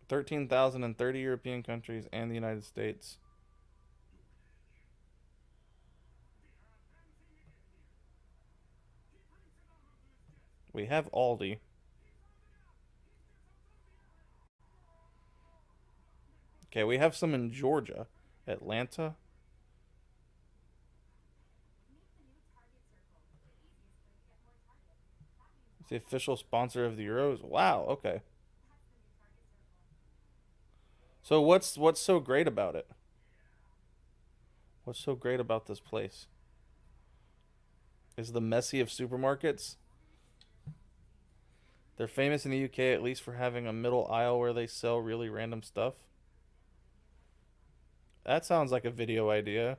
13,000 in 30 European countries and the United States. We have Aldi. Okay, we have some in Georgia. Atlanta. It's the official sponsor of the Euros. Wow, okay. So what's so great about it? What's so great about this place? Is the Messi of supermarkets? They're famous in the UK at least for having a middle aisle where they sell really random stuff. That sounds like a video idea.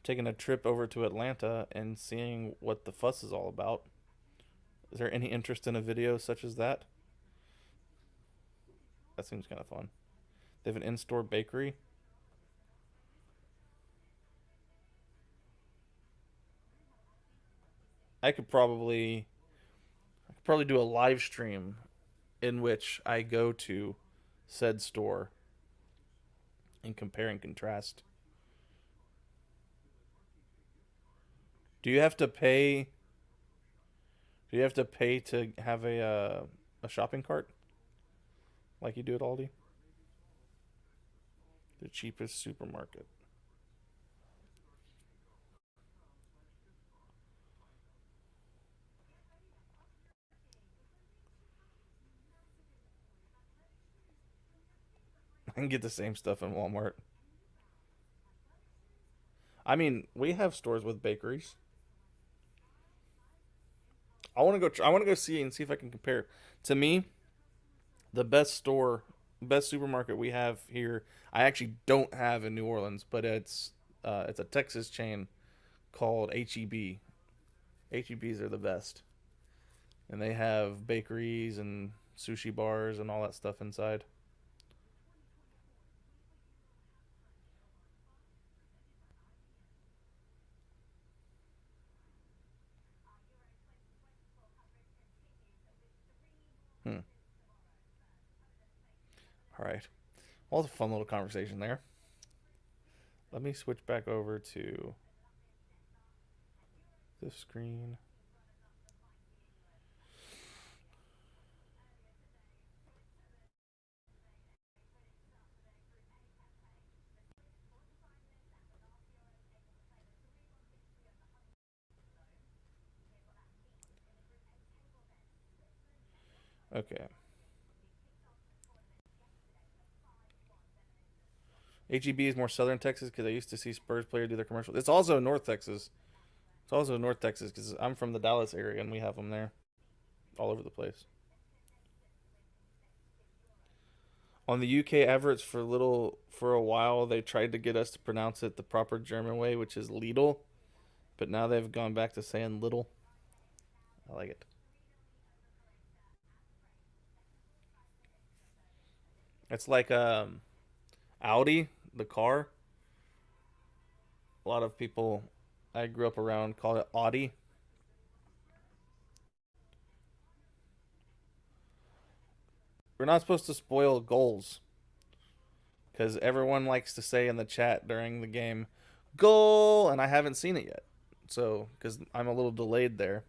Taking a trip over to Atlanta and seeing what the fuss is all about. Is there any interest in a video such as that? That seems kind of fun. They have an in-store bakery. I could probably do a live stream in which I go to said store and compare and contrast. Do you have to pay? Do you have to pay to have a shopping cart like you do at Aldi? The cheapest supermarket. I can get the same stuff in Walmart. I mean, we have stores with bakeries. I want to go. I want to go see and see if I can compare. To me, the best store, best supermarket we have here. I actually don't have in New Orleans, but it's a Texas chain called HEB. HEBs are the best, and they have bakeries and sushi bars and all that stuff inside. Hmm. All right. Well, it's a fun little conversation there. Let me switch back over to this screen. Okay. HEB is more southern Texas because I used to see Spurs players do their commercials. It's also North Texas. It's also North Texas because I'm from the Dallas area and we have them there all over the place. On the UK adverts for a while, they tried to get us to pronounce it the proper German way, which is Lidl, but now they've gone back to saying little. I like it. It's like Audi, the car. A lot of people I grew up around call it Audi. We're not supposed to spoil goals because everyone likes to say in the chat during the game, "Goal," and I haven't seen it yet. So, because I'm a little delayed there,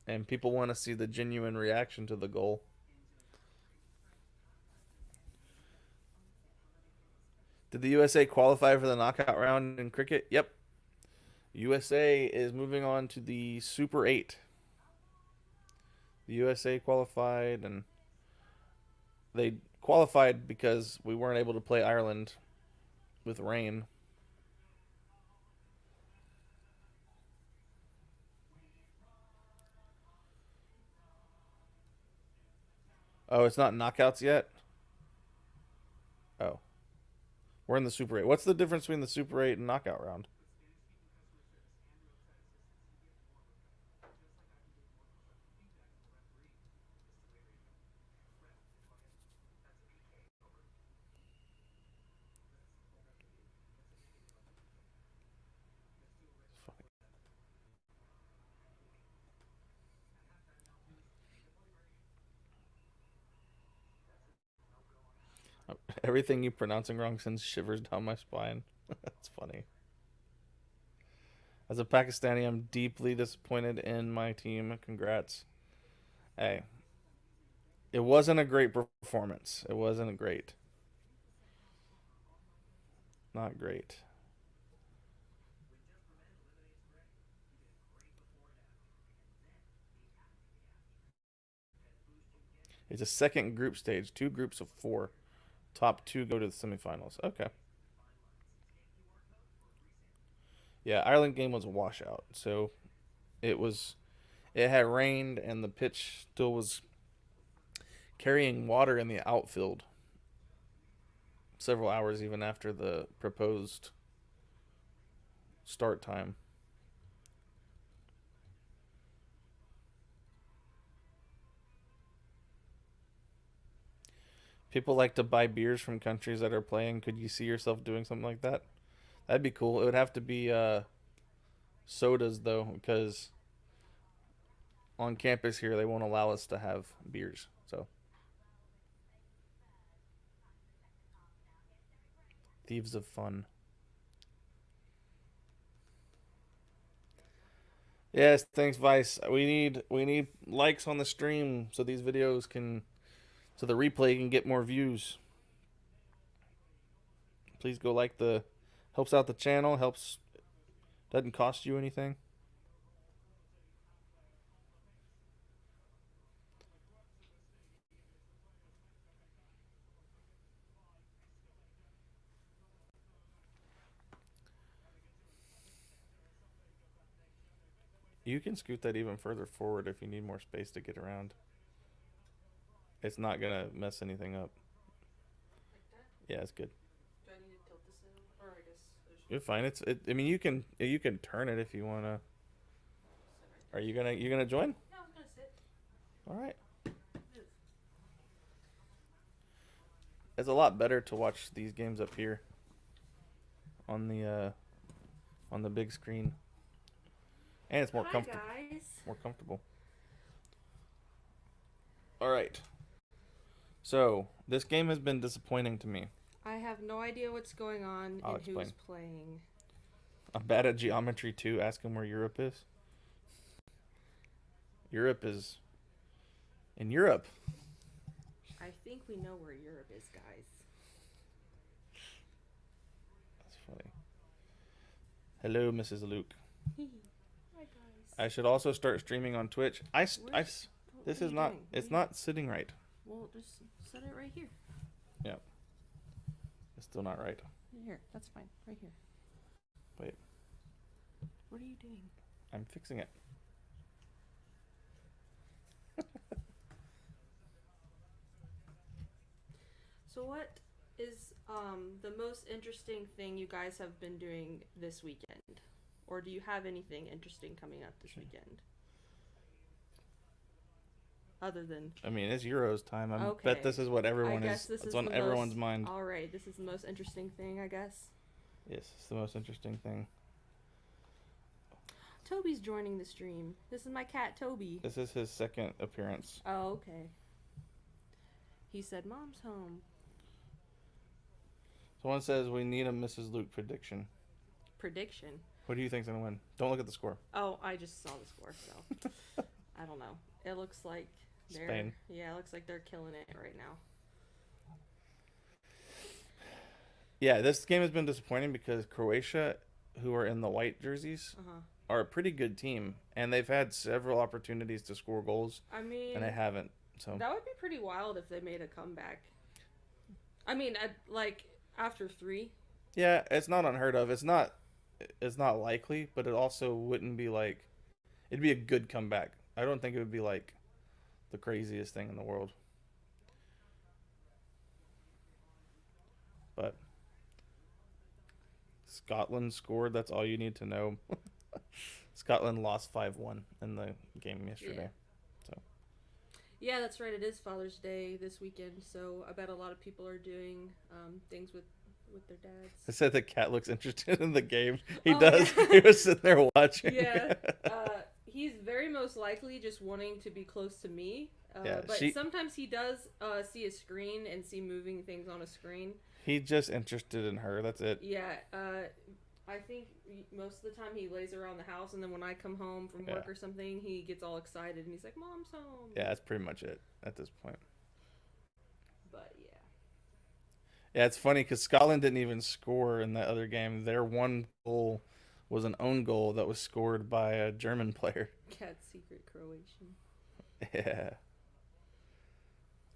and people want to see the genuine reaction to the goal. Did the USA qualify for the knockout round in cricket? Yep. USA is moving on to the Super 8. The USA qualified, and they qualified because we weren't able to play Ireland with rain. Oh, it's not knockouts yet? Oh. We're in the Super 8. What's the difference between the Super 8 and knockout round? Everything you pronouncing wrong sends shivers down my spine. That's funny. As a Pakistani, I'm deeply disappointed in my team. Congrats. Hey, it wasn't a great performance. It wasn't great. Not great. It's a second group stage, 2 groups of 4. Top 2 go to the semifinals. Okay. Yeah, Ireland game was a washout. So it had rained and the pitch still was carrying water in the outfield several hours even after the proposed start time. People like to buy beers from countries that are playing. Could you see yourself doing something like that? That'd be cool. It would have to be sodas, though, because on campus here, they won't allow us to have beers. So, thieves of fun. Yes, thanks, Vice. We need likes on the stream so these videos can, so the replay can get more views. Please go like the, helps out the channel, helps, doesn't cost you anything. You can scoot that even further forward if you need more space to get around. It's not gonna mess anything up. Like that? Yeah, it's good. Do I need to tilt this in? Or I guess I just You're fine. I mean, you can turn it if you wanna. Are you gonna join? No, I was gonna sit. All right. Move. It's a lot better to watch these games up here on the big screen, and it's more comfortable. Guys. More comfortable. All right. So this game has been disappointing to me. I have no idea what's going on I'll and explain. who's playing. I'm bad at geometry too. Ask him where Europe is. Europe is in Europe. I think we know where Europe is, guys. That's funny. Hello, Mrs. Luke. Hi, guys. I should also start streaming on Twitch. This What is are you not. doing? It's not sitting right. Well, just set it right here. Yeah. It's still not right. Here, that's fine. Right here. Wait, What are you doing? I'm fixing it. So what is the most interesting thing you guys have been doing this weekend? Or do you have anything interesting coming up this weekend? Other than I mean, it's Euros time. I Okay. bet this is what everyone I guess is. this It's is on the everyone's most, mind. All right, this is the most interesting thing, I guess. Yes, it's the most interesting thing. Toby's joining the stream. This is my cat, Toby. This is his second appearance. Oh, okay. He said, "Mom's home." Someone says we need a Mrs. Luke prediction. Prediction. Who do you think's gonna win? Don't look at the score. Oh, I just saw the score, so I don't know. It looks like they're Spain. Yeah, it looks like they're killing it right now. Yeah, this game has been disappointing because Croatia, who are in the white jerseys, are a pretty good team, and they've had several opportunities to score goals, I mean, and they haven't. So that would be pretty wild if they made a comeback. I mean, like after 3. yeah, it's not unheard of. It's not likely, but it also wouldn't be like, it'd be a good comeback. I don't think it would be like the craziest thing in the world. But Scotland scored. That's all you need to know. Scotland lost 5-1 in the game yesterday. So Yeah, that's right. It is Father's Day this weekend, so I bet a lot of people are doing things with their dads. I said the cat looks interested in the game. He Oh, does. yeah. He was sitting there watching. Yeah. He's very most likely just wanting to be close to me. Yeah, but sometimes he does see a screen and see moving things on a screen. He's just interested in her. That's it. Yeah. I think most of the time he lays around the house, and then when I come home from work or something, he gets all excited and he's like, "Mom's home." Yeah, that's pretty much it at this point. But yeah. Yeah, it's funny because Scotland didn't even score in that other game. Their one goal was an own goal that was scored by a German player. Cat secret Croatian. Yeah.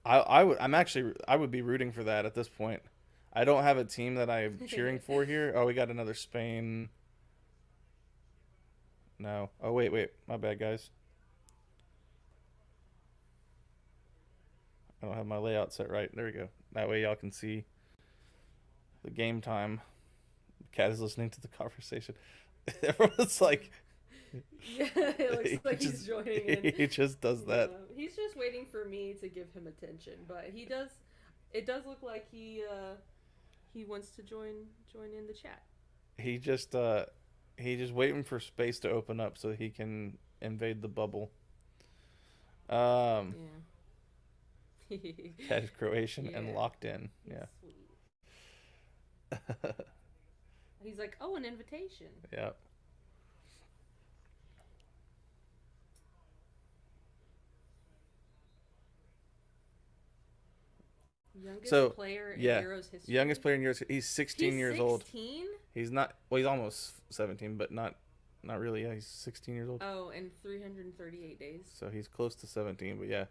I would be rooting for that at this point. I don't have a team that I'm cheering for here. Oh, we got another Spain. No. Oh, wait. My bad, guys. I don't have my layout set right. There we go. That way y'all can see the game time. Cat is listening to the conversation. Everyone's like... Yeah, it looks like he's joining in. He just does that. He's just waiting for me to give him attention, but he does... It does look like he wants to join in the chat. He just waiting for space to open up so he can invade the bubble. Yeah. That is Croatian and locked in. Yeah. Sweet. He's like, oh, an invitation. Yeah. Youngest player in Euros history. Youngest player in Euros. He's 16 years old. 16? He's not. Well, he's almost 17, but not really. Yeah, he's 16 years old. Oh, and 338 days. So he's close to 17, but yeah.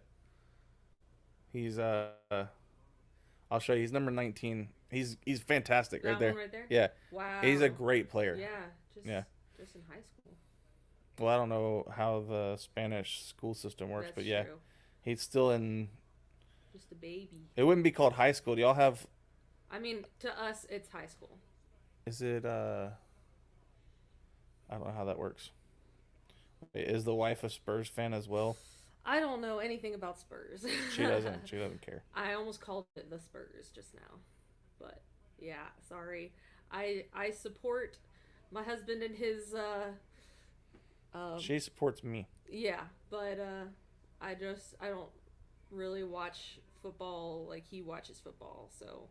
He's I'll show you. He's number 19. He's fantastic right there. One right there. Yeah. Wow. He's a great player. Yeah. Just in high school. Well, I don't know how the Spanish school system works, but yeah, true. he's still in. Just a baby. It wouldn't be called high school. Do y'all have? I mean, to us, it's high school. Is it? I don't know how that works. Is the wife a Spurs fan as well? I don't know anything about Spurs. She doesn't. She doesn't care. I almost called it the Spurs just now, but yeah, sorry. I support my husband and his. She supports me. Yeah, but I don't really watch football like he watches football, so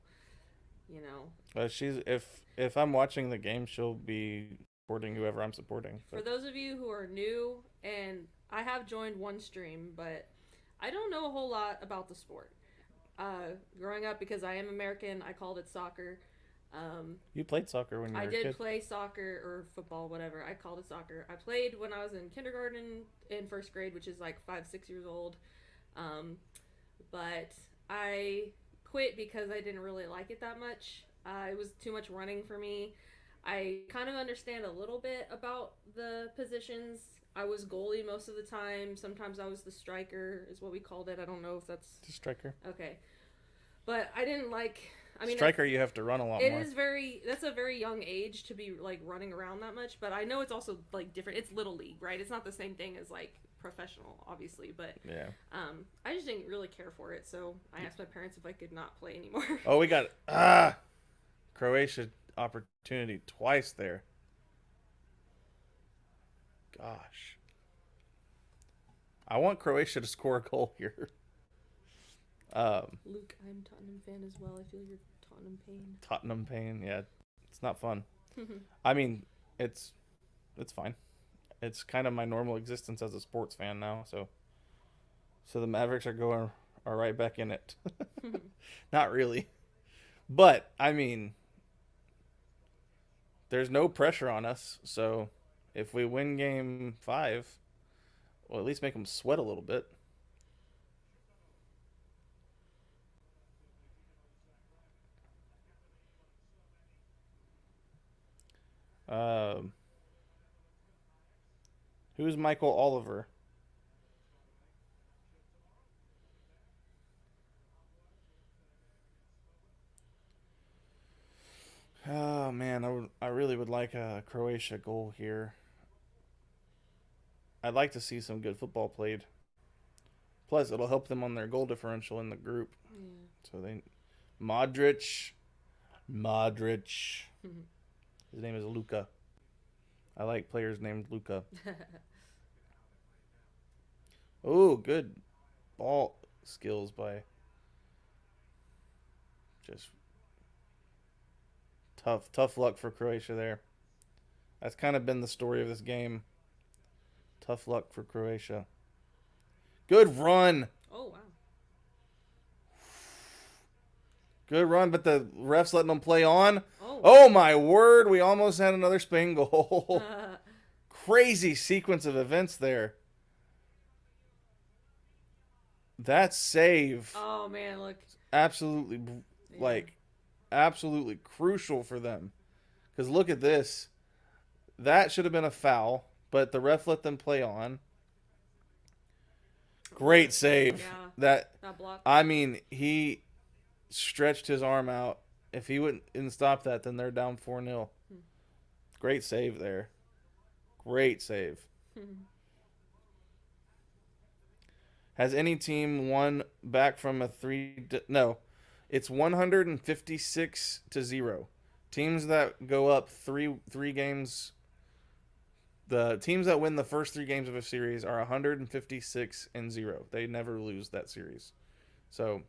you know. She's if I'm watching the game, she'll be supporting whoever I'm supporting. So. For those of you who are new, and I have joined one stream, but I don't know a whole lot about the sport. Growing up, because I am American, I called it soccer. You played soccer when you were a kid? I did play soccer or football, whatever. I called it soccer. I played when I was in kindergarten in first grade, which is like 5-6 years old. But I quit because I didn't really like it that much. It was too much running for me. I kind of understand a little bit about the positions. I was goalie most of the time. Sometimes I was the striker, is what we called it. I don't know if that's... The striker. Okay. But I didn't like... I mean, striker, you have to run a lot more. It is that's a very young age to be like running around that much, but I know it's also like different. It's little league, right? It's not the same thing as like professional, obviously, but yeah. I just didn't really care for it, so I asked my parents if I could not play anymore. Oh, we got Croatia opportunity twice there. Gosh. I want Croatia to score a goal here. Luke, I'm a Tottenham fan as well. I feel your Tottenham pain, yeah. It's not fun. I mean, it's fine. It's kind of my normal existence as a sports fan now, so the Mavericks are right back in it. Not really. But, I mean, there's no pressure on us, so if we win game 5, we'll at least make them sweat a little bit. Who's Michael Oliver? Oh man, I really would like a Croatia goal here. I'd like to see some good football played. Plus, it'll help them on their goal differential in the group. Yeah. So Modric. His name is Luka. I like players named Luka. Oh, good ball skills by just tough luck for Croatia there. That's kind of been the story of this game. Tough luck for Croatia. Good run. Oh wow. Good run, but the ref's letting them play on. Oh. Oh my word, we almost had another Spain goal. Crazy sequence of events there. That save. Oh man, look. Absolutely, like, absolutely crucial for them. Because look at this. That should have been a foul, but the ref let them play on. Great save. Yeah. That block. I mean, he stretched his arm out. If he didn't stop that, then they're down 4-0. Great save there. Great save. Has any team won back from a 3? No. It's 156-0. Teams that go up three games, the teams that win the first 3 games of a series are 156-0. They never lose that series. So,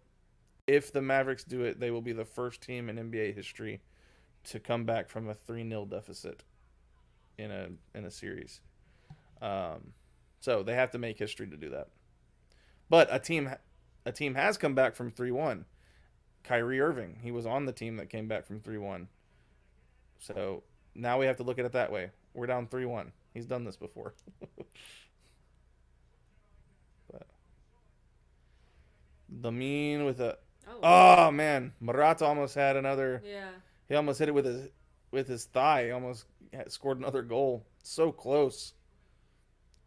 if the Mavericks do it, they will be the first team in NBA history to come back from a 3-0 deficit in a series. So they have to make history to do that. But a team has come back from 3-1. Kyrie Irving, he was on the team that came back from 3-1. So now we have to look at it that way. We're down 3-1. He's done this before. But the mean with a oh man, Morata almost had another. Yeah. He almost hit it with his thigh. He almost scored another goal. So close.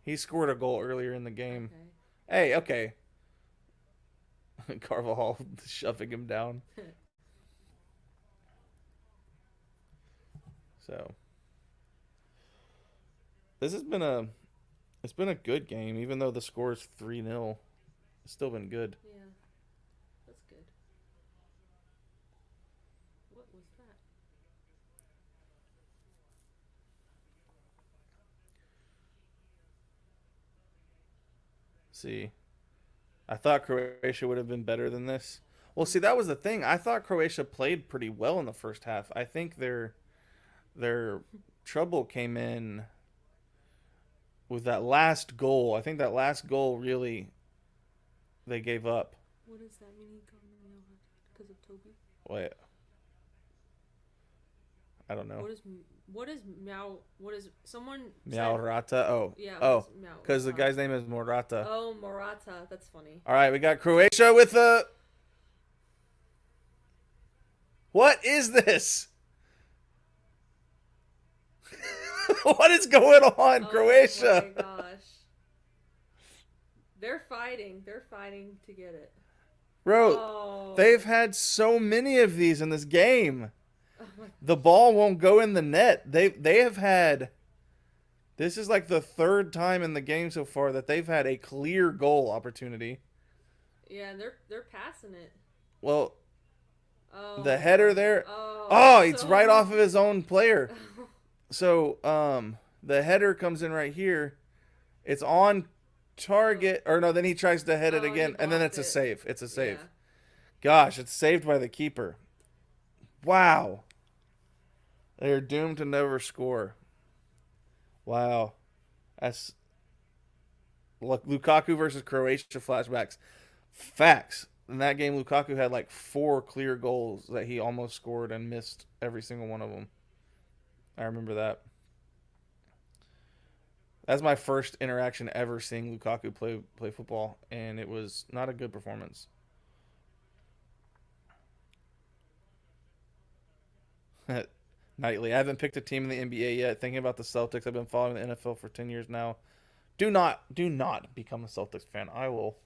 He scored a goal earlier in the game. Okay. Hey, okay. Carvajal shoving him down. So this has been a good game, even though the score is 3-0. It's still been good. Yeah. That's good. What was that? See, I thought Croatia would have been better than this. Well, see, that was the thing. I thought Croatia played pretty well in the first half. I think their trouble came in with that last goal. I think that last goal really they gave up. What does that mean? Because of Toby? Wait. I don't know. What is Meow? What is someone? Meow Rata. Oh. Yeah. Oh. Meow. Because the guy's name is Morata. Oh, Morata. That's funny. All right, we got Croatia with a. What is this? What is going on, Croatia? Oh my gosh. They're fighting. They're fighting to get it. Bro, they've had so many of these in this game. The ball won't go in the net. They have had. This is like the 3rd time in the game so far that they've had a clear goal opportunity. Yeah, they're passing it. Well, Oh. the header there. Oh, It's right off of his own player. So, the header comes in right here. It's on target. Or no, then he tries to head it again. And then it's a save. It's a save. Yeah. Gosh, it's saved by the keeper. Wow. They're doomed to never score. Wow. That's Lukaku versus Croatia flashbacks. Facts. In that game, Lukaku had like 4 clear goals that he almost scored and missed every single one of them. I remember that. That's my first interaction ever seeing Lukaku play football, and it was not a good performance. Nightly. I haven't picked a team in the NBA yet. Thinking about the Celtics. I've been following the NFL for 10 years now. Do not become a Celtics fan. I will.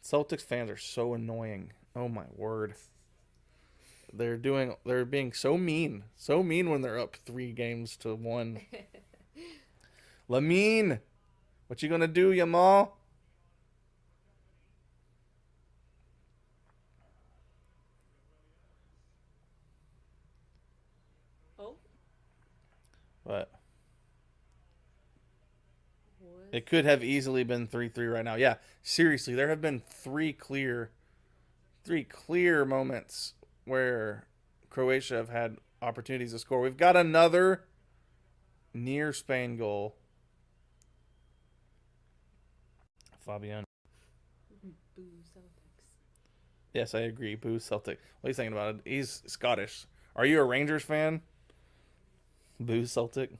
Celtics fans are so annoying. Oh my word. They're being so mean. So mean when they're up 3-1. Lamine, what you gonna do, Yamal? Oh. What? What? It could have easily been 3-3 right now. Yeah, seriously, there have been three clear moments where Croatia have had opportunities to score. We've got another near Spain goal. Fabian. Boo Celtics. Yes, I agree. Boo Celtic. What are you thinking about it? He's Scottish. Are you a Rangers fan? Boo Celtic.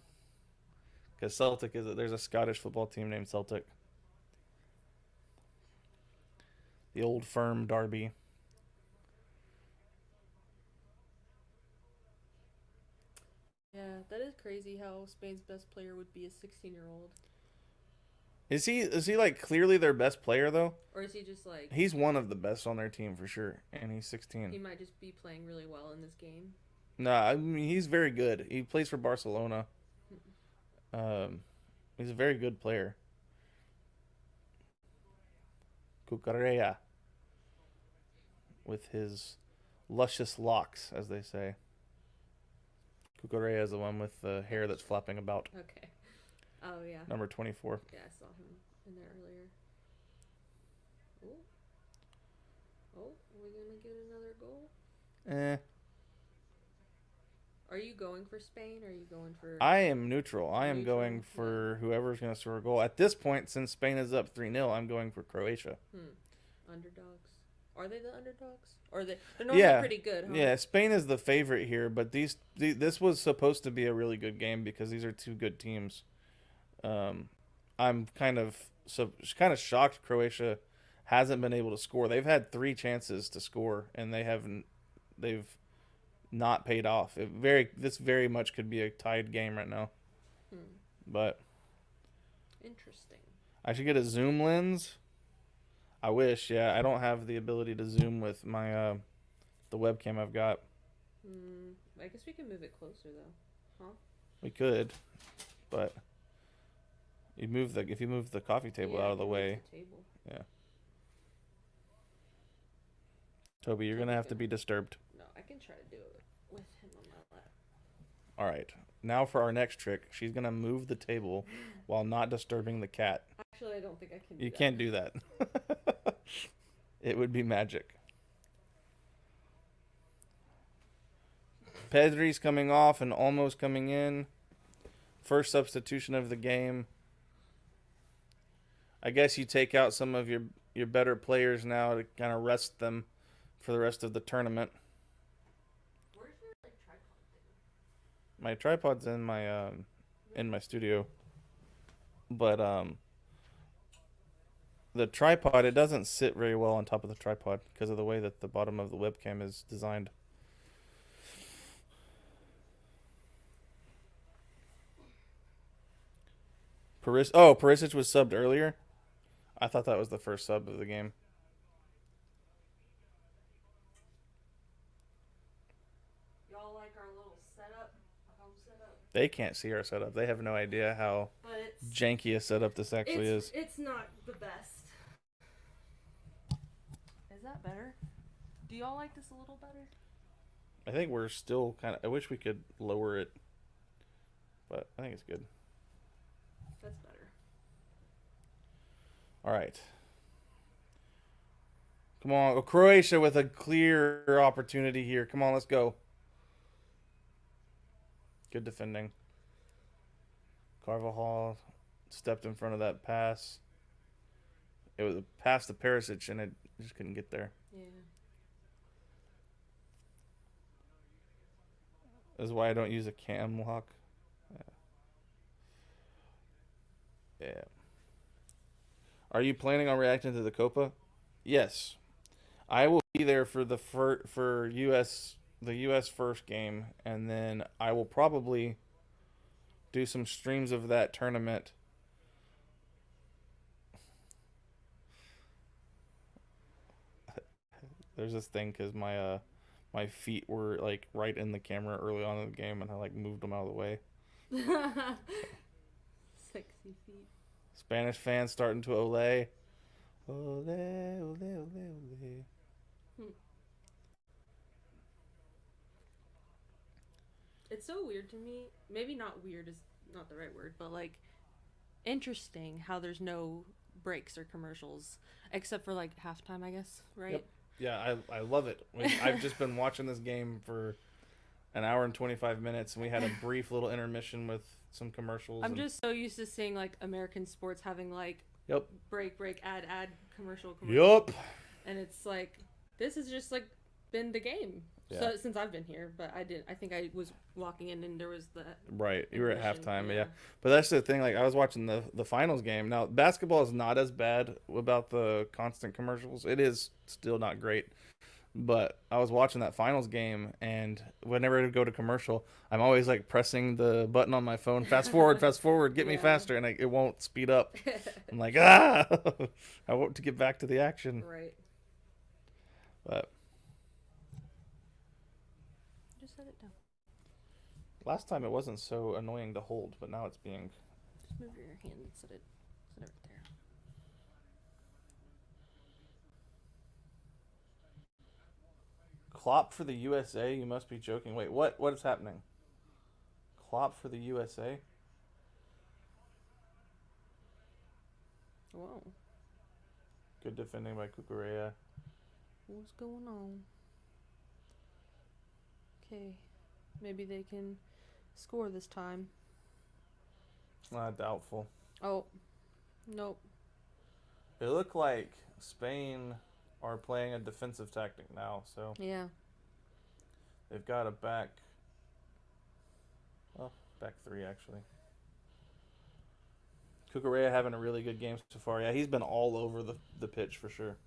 Because Celtic there's a Scottish football team named Celtic. The old firm derby. Yeah, that is crazy how Spain's best player would be a 16-year-old. Is he like clearly their best player though? Or is he just like... He's one of the best on their team for sure, and he's 16. He might just be playing really well in this game. Nah, I mean he's very good. He plays for Barcelona. He's a very good player. Cucurella. With his luscious locks, as they say. Cucurella is the one with the hair that's flapping about. Okay. Oh, yeah. Number 24. Yeah, I saw him in there earlier. Oh, we're going to get another goal? Are you going for Spain, or are you going for... I am neutral. I am Neutral, going for whoever's going to score a goal. At this point, since Spain is up 3-0, I'm going for Croatia. Underdogs. Are they the underdogs? Or they're normally pretty good, huh? Yeah, Spain is the favorite here, but this was supposed to be a really good game because these are two good teams. I'm kind of shocked Croatia hasn't been able to score. They've had 3 chances to score and they've not paid off. This very much could be a tied game right now. But interesting. I should get a zoom lens. I wish, yeah. I don't have the ability to zoom with my the webcam I've got. I guess we can move it closer though, huh? We could, but if you move the coffee table out of the way. Yeah. Toby, you're gonna have to be disturbed. No, I can try to do it with him on my lap. All right. Now for our next trick, she's gonna move the table while not disturbing the cat. Actually, I don't think I can. You can't do that. It would be magic. Pedri's coming off and almost coming in. First substitution of the game. I guess you take out some of your better players now to kind of rest them for the rest of the tournament. Where's your tripod thing? My tripod's in my studio. But the tripod, it doesn't sit very well on top of the tripod because of the way that the bottom of the webcam is designed. Perisic was subbed earlier. I thought that was the first sub of the game. Y'all like our little setup, home setup? They can't see our setup. They have no idea how janky a setup this actually is. It's not the best. Is that better? Do y'all like this a little better? I think we're still kind of... I wish we could lower it, but I think it's good. That's better. All right. Come on. Croatia with a clear opportunity here. Come on, let's go. Good defending. Carvajal stepped in front of that pass. It was a pass to Perisic, and it just couldn't get there. Yeah. This is why I don't use a cam lock. Yeah. Are you planning on reacting to the Copa? Yes. I will be there for the US first game, and then I will probably do some streams of that tournament. There's this thing because my feet were like right in the camera early on in the game, and I like moved them out of the way. Sexy feet. Spanish fans starting to ole. Ole, ole, ole, ole. It's so weird to me. Maybe not weird is not the right word, but like interesting how there's no breaks or commercials except for like halftime, I guess, right? Yep. Yeah, I love it. I've just been watching this game for an hour and 25 minutes, and we had a brief little intermission with some commercials. I'm just so used to seeing like American sports having like Yep. break, ad, commercial. Yep. And it's like, this has just like been the game. Yeah. So since I've been here, but I think I was walking in and there was the Right, you were at halftime, yeah. yeah. But that's the thing. Like, I was watching the finals game. Now, basketball is not as bad about the constant commercials. It is still not great. But I was watching that finals game, and whenever I go to commercial, I'm always like pressing the button on my phone, fast forward, get me Yeah. faster, and it won't speed up. I'm like, I want to get back to the action. Right. But Just set it down. last time it wasn't so annoying to hold, but now it's being. Just move your hand and set it right there. Klopp for the USA? You must be joking. Wait, what is happening? Klopp for the USA? Whoa. Good defending by Cucurella. What's going on? Okay. Maybe they can score this time. Doubtful. Oh. Nope. It looked like Spain are playing a defensive tactic now, so Yeah. they've got a back three actually. Cucurella having a really good game so far. Yeah, he's been all over the pitch for sure.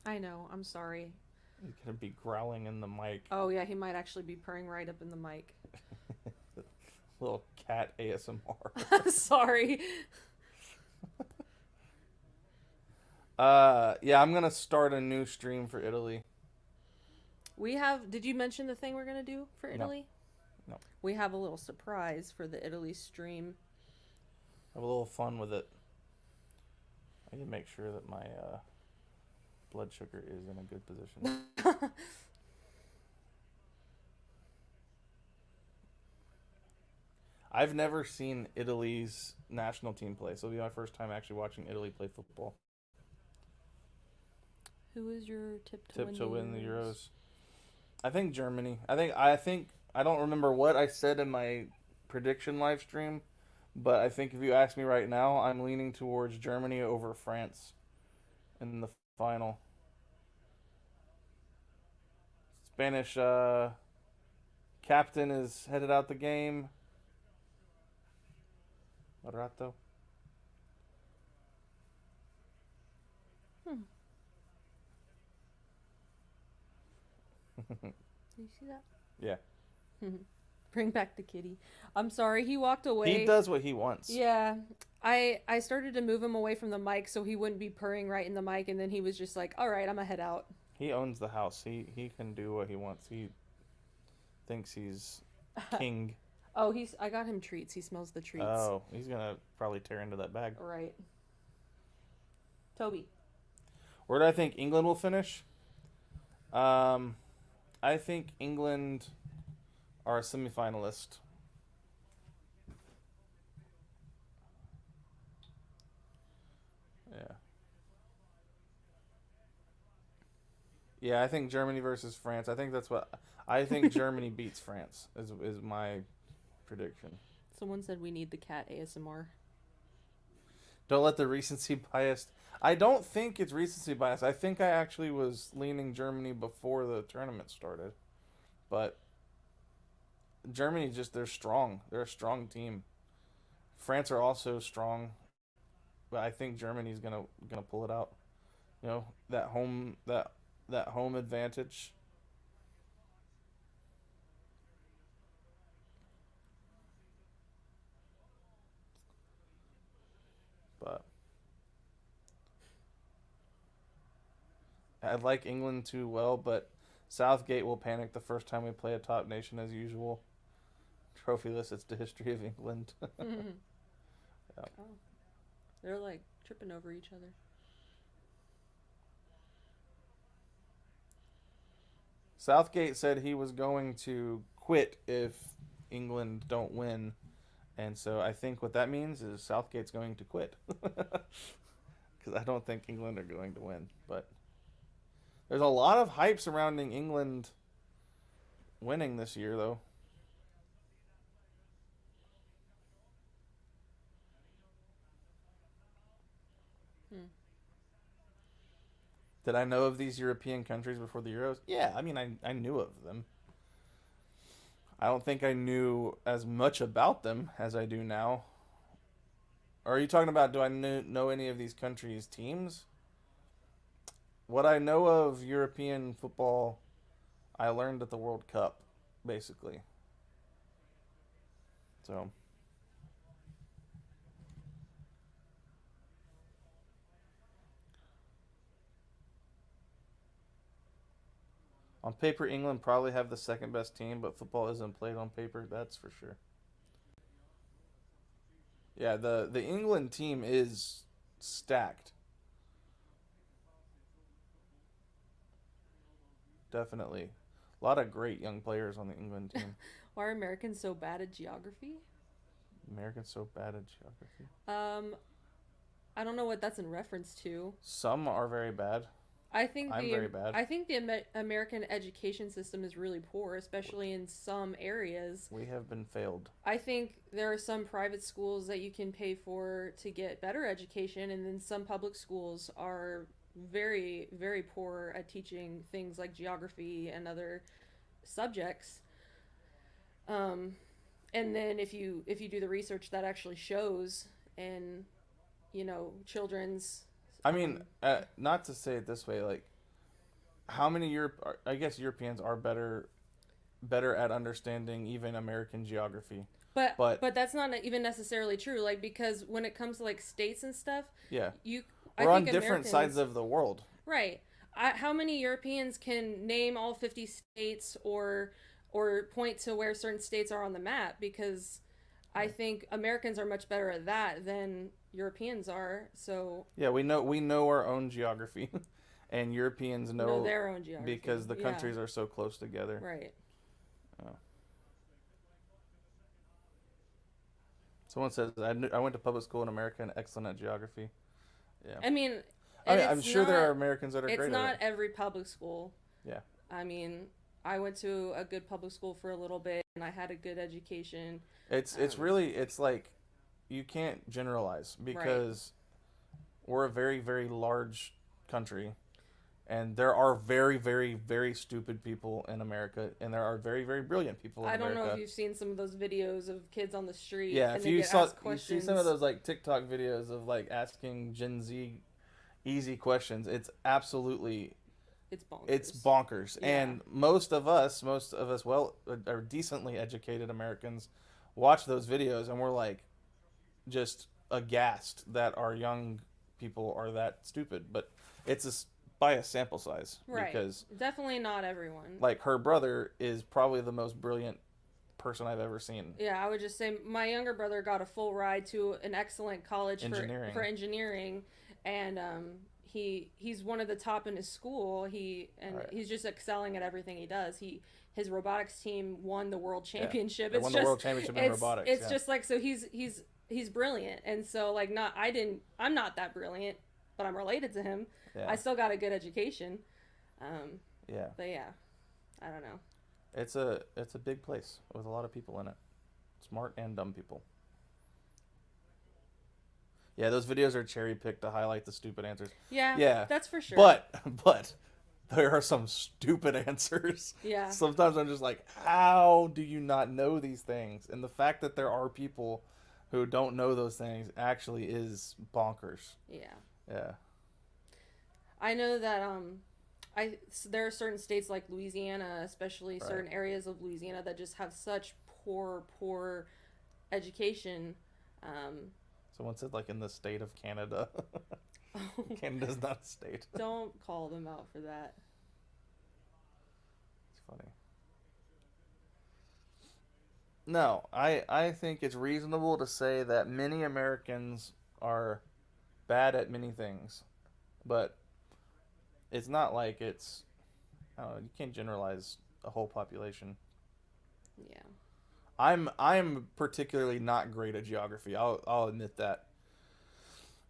I know. I'm sorry. He's gonna be growling in the mic. Oh yeah, he might actually be purring right up in the mic. Little cat ASMR. Sorry. Yeah, I'm gonna start a new stream for Italy. Did you mention the thing we're going to do for Italy? No. We have a little surprise for the Italy stream. Have a little fun with it. I need to make sure that my blood sugar is in a good position. I've never seen Italy's national team play, so it'll be my first time actually watching Italy play football. Who is your tip to win the Euros? I think Germany. I think I don't remember what I said in my prediction live stream, but I think if you ask me right now, I'm leaning towards Germany over France in the final. Spanish captain is headed out the game. Rato. Do you see that? Yeah. Bring back the kitty. I'm sorry, he walked away. He does what he wants. Yeah. I started to move him away from the mic so he wouldn't be purring right in the mic, and then he was just like, all right, I'm gonna head out. He owns the house. He can do what he wants. He thinks he's king. Oh, I got him treats. He smells the treats. Oh, he's gonna probably tear into that bag. Right. Toby. Where do I think England will finish? I think England are a semifinalist. Yeah. Yeah, I think Germany versus France. I think that's what I think Germany beats France is my prediction. Someone said we need the cat ASMR. Don't let the recency bias. I don't think it's recency bias. I think I actually was leaning Germany before the tournament started. But Germany they're strong. They're a strong team. France are also strong. But I think Germany's gonna pull it out. You know, that home advantage. But I like England too well, but Southgate will panic the first time we play a top nation as usual. Trophyless, it's the history of England. Yeah. Oh. They're like tripping over each other. Southgate said he was going to quit if England don't win, and so I think what that means is Southgate's going to quit. Because I don't think England are going to win. But there's a lot of hype surrounding England winning this year, though. Did I know of these European countries before the Euros? Yeah, I mean, I knew of them. I don't think I knew as much about them as I do now. Or are you talking about, do I know any of these countries' teams? What I know of European football, I learned at the World Cup, basically. So, on paper, England probably have the second best team, but football isn't played on paper, that's for sure. Yeah, the England team is stacked. Definitely. A lot of great young players on the England team. Why are Americans so bad at geography? Americans so bad at geography. I don't know what that's in reference to. Some are very bad. I'm very bad. I think the American education system is really poor, especially in some areas. We have been failed. I think there are some private schools that you can pay for to get better education, and then some public schools are very, very poor at teaching things like geography and other subjects. And then if you do the research, that actually shows in, children's. I mean, not to say it this way, like, how many I guess Europeans are better at understanding even American geography. But that's not even necessarily true. Like, because when it comes to like states and stuff, yeah, I we're on think different Americans, sides of the world. Right. How many Europeans can name all 50 states or point to where certain states are on the map? Because I think Americans are much better at that than Europeans are. So yeah, we know our own geography, and Europeans know their own geography because the countries are so close together. Right. Oh. Someone says I went to public school in America and excellent at geography. Yeah. I mean, I'm sure there are Americans that are great at it. It's not every public school. Yeah. I mean, I went to a good public school for a little bit, and I had a good education. It's like you can't generalize because we're a very, very large country, and there are very, very, very stupid people in America, and there are very, very brilliant people in America. I don't know if you've seen some of those videos of kids on the street. Yeah, and if you see some of those, those like TikTok videos of like asking Gen Z easy questions, it's absolutely it's bonkers. Yeah. And most of us are decently educated Americans watch those videos, and we're like just aghast that our young people are that stupid. But it's by a sample size, right? Because definitely not everyone. Like her brother is probably the most brilliant person I've ever seen. Yeah, I would just say my younger brother got a full ride to an excellent college for engineering, and he's one of the top in his school. He's just excelling at everything he does. His robotics team won the world championship. Yeah. Won the world championship in robotics. It's just like, so he's brilliant, and so like I'm not that brilliant, but I'm related to him. Yeah. I still got a good education. Yeah. But yeah, I don't know. It's a big place with a lot of people in it, smart and dumb people. Yeah, those videos are cherry picked to highlight the stupid answers. Yeah, that's for sure. But there are some stupid answers. Yeah. Sometimes I'm just like, how do you not know these things? And the fact that there are people who don't know those things actually is bonkers. Yeah. Yeah. I know that there are certain states like Louisiana, especially certain areas of Louisiana, that just have such poor education. Someone said like in the state of Canada. Canada's not a state. Don't call them out for that. It's funny. No, I think it's reasonable to say that many Americans are bad at many things, but it's not like it's I don't know, you can't generalize a whole population. Yeah. I'm particularly not great at geography. I'll admit that.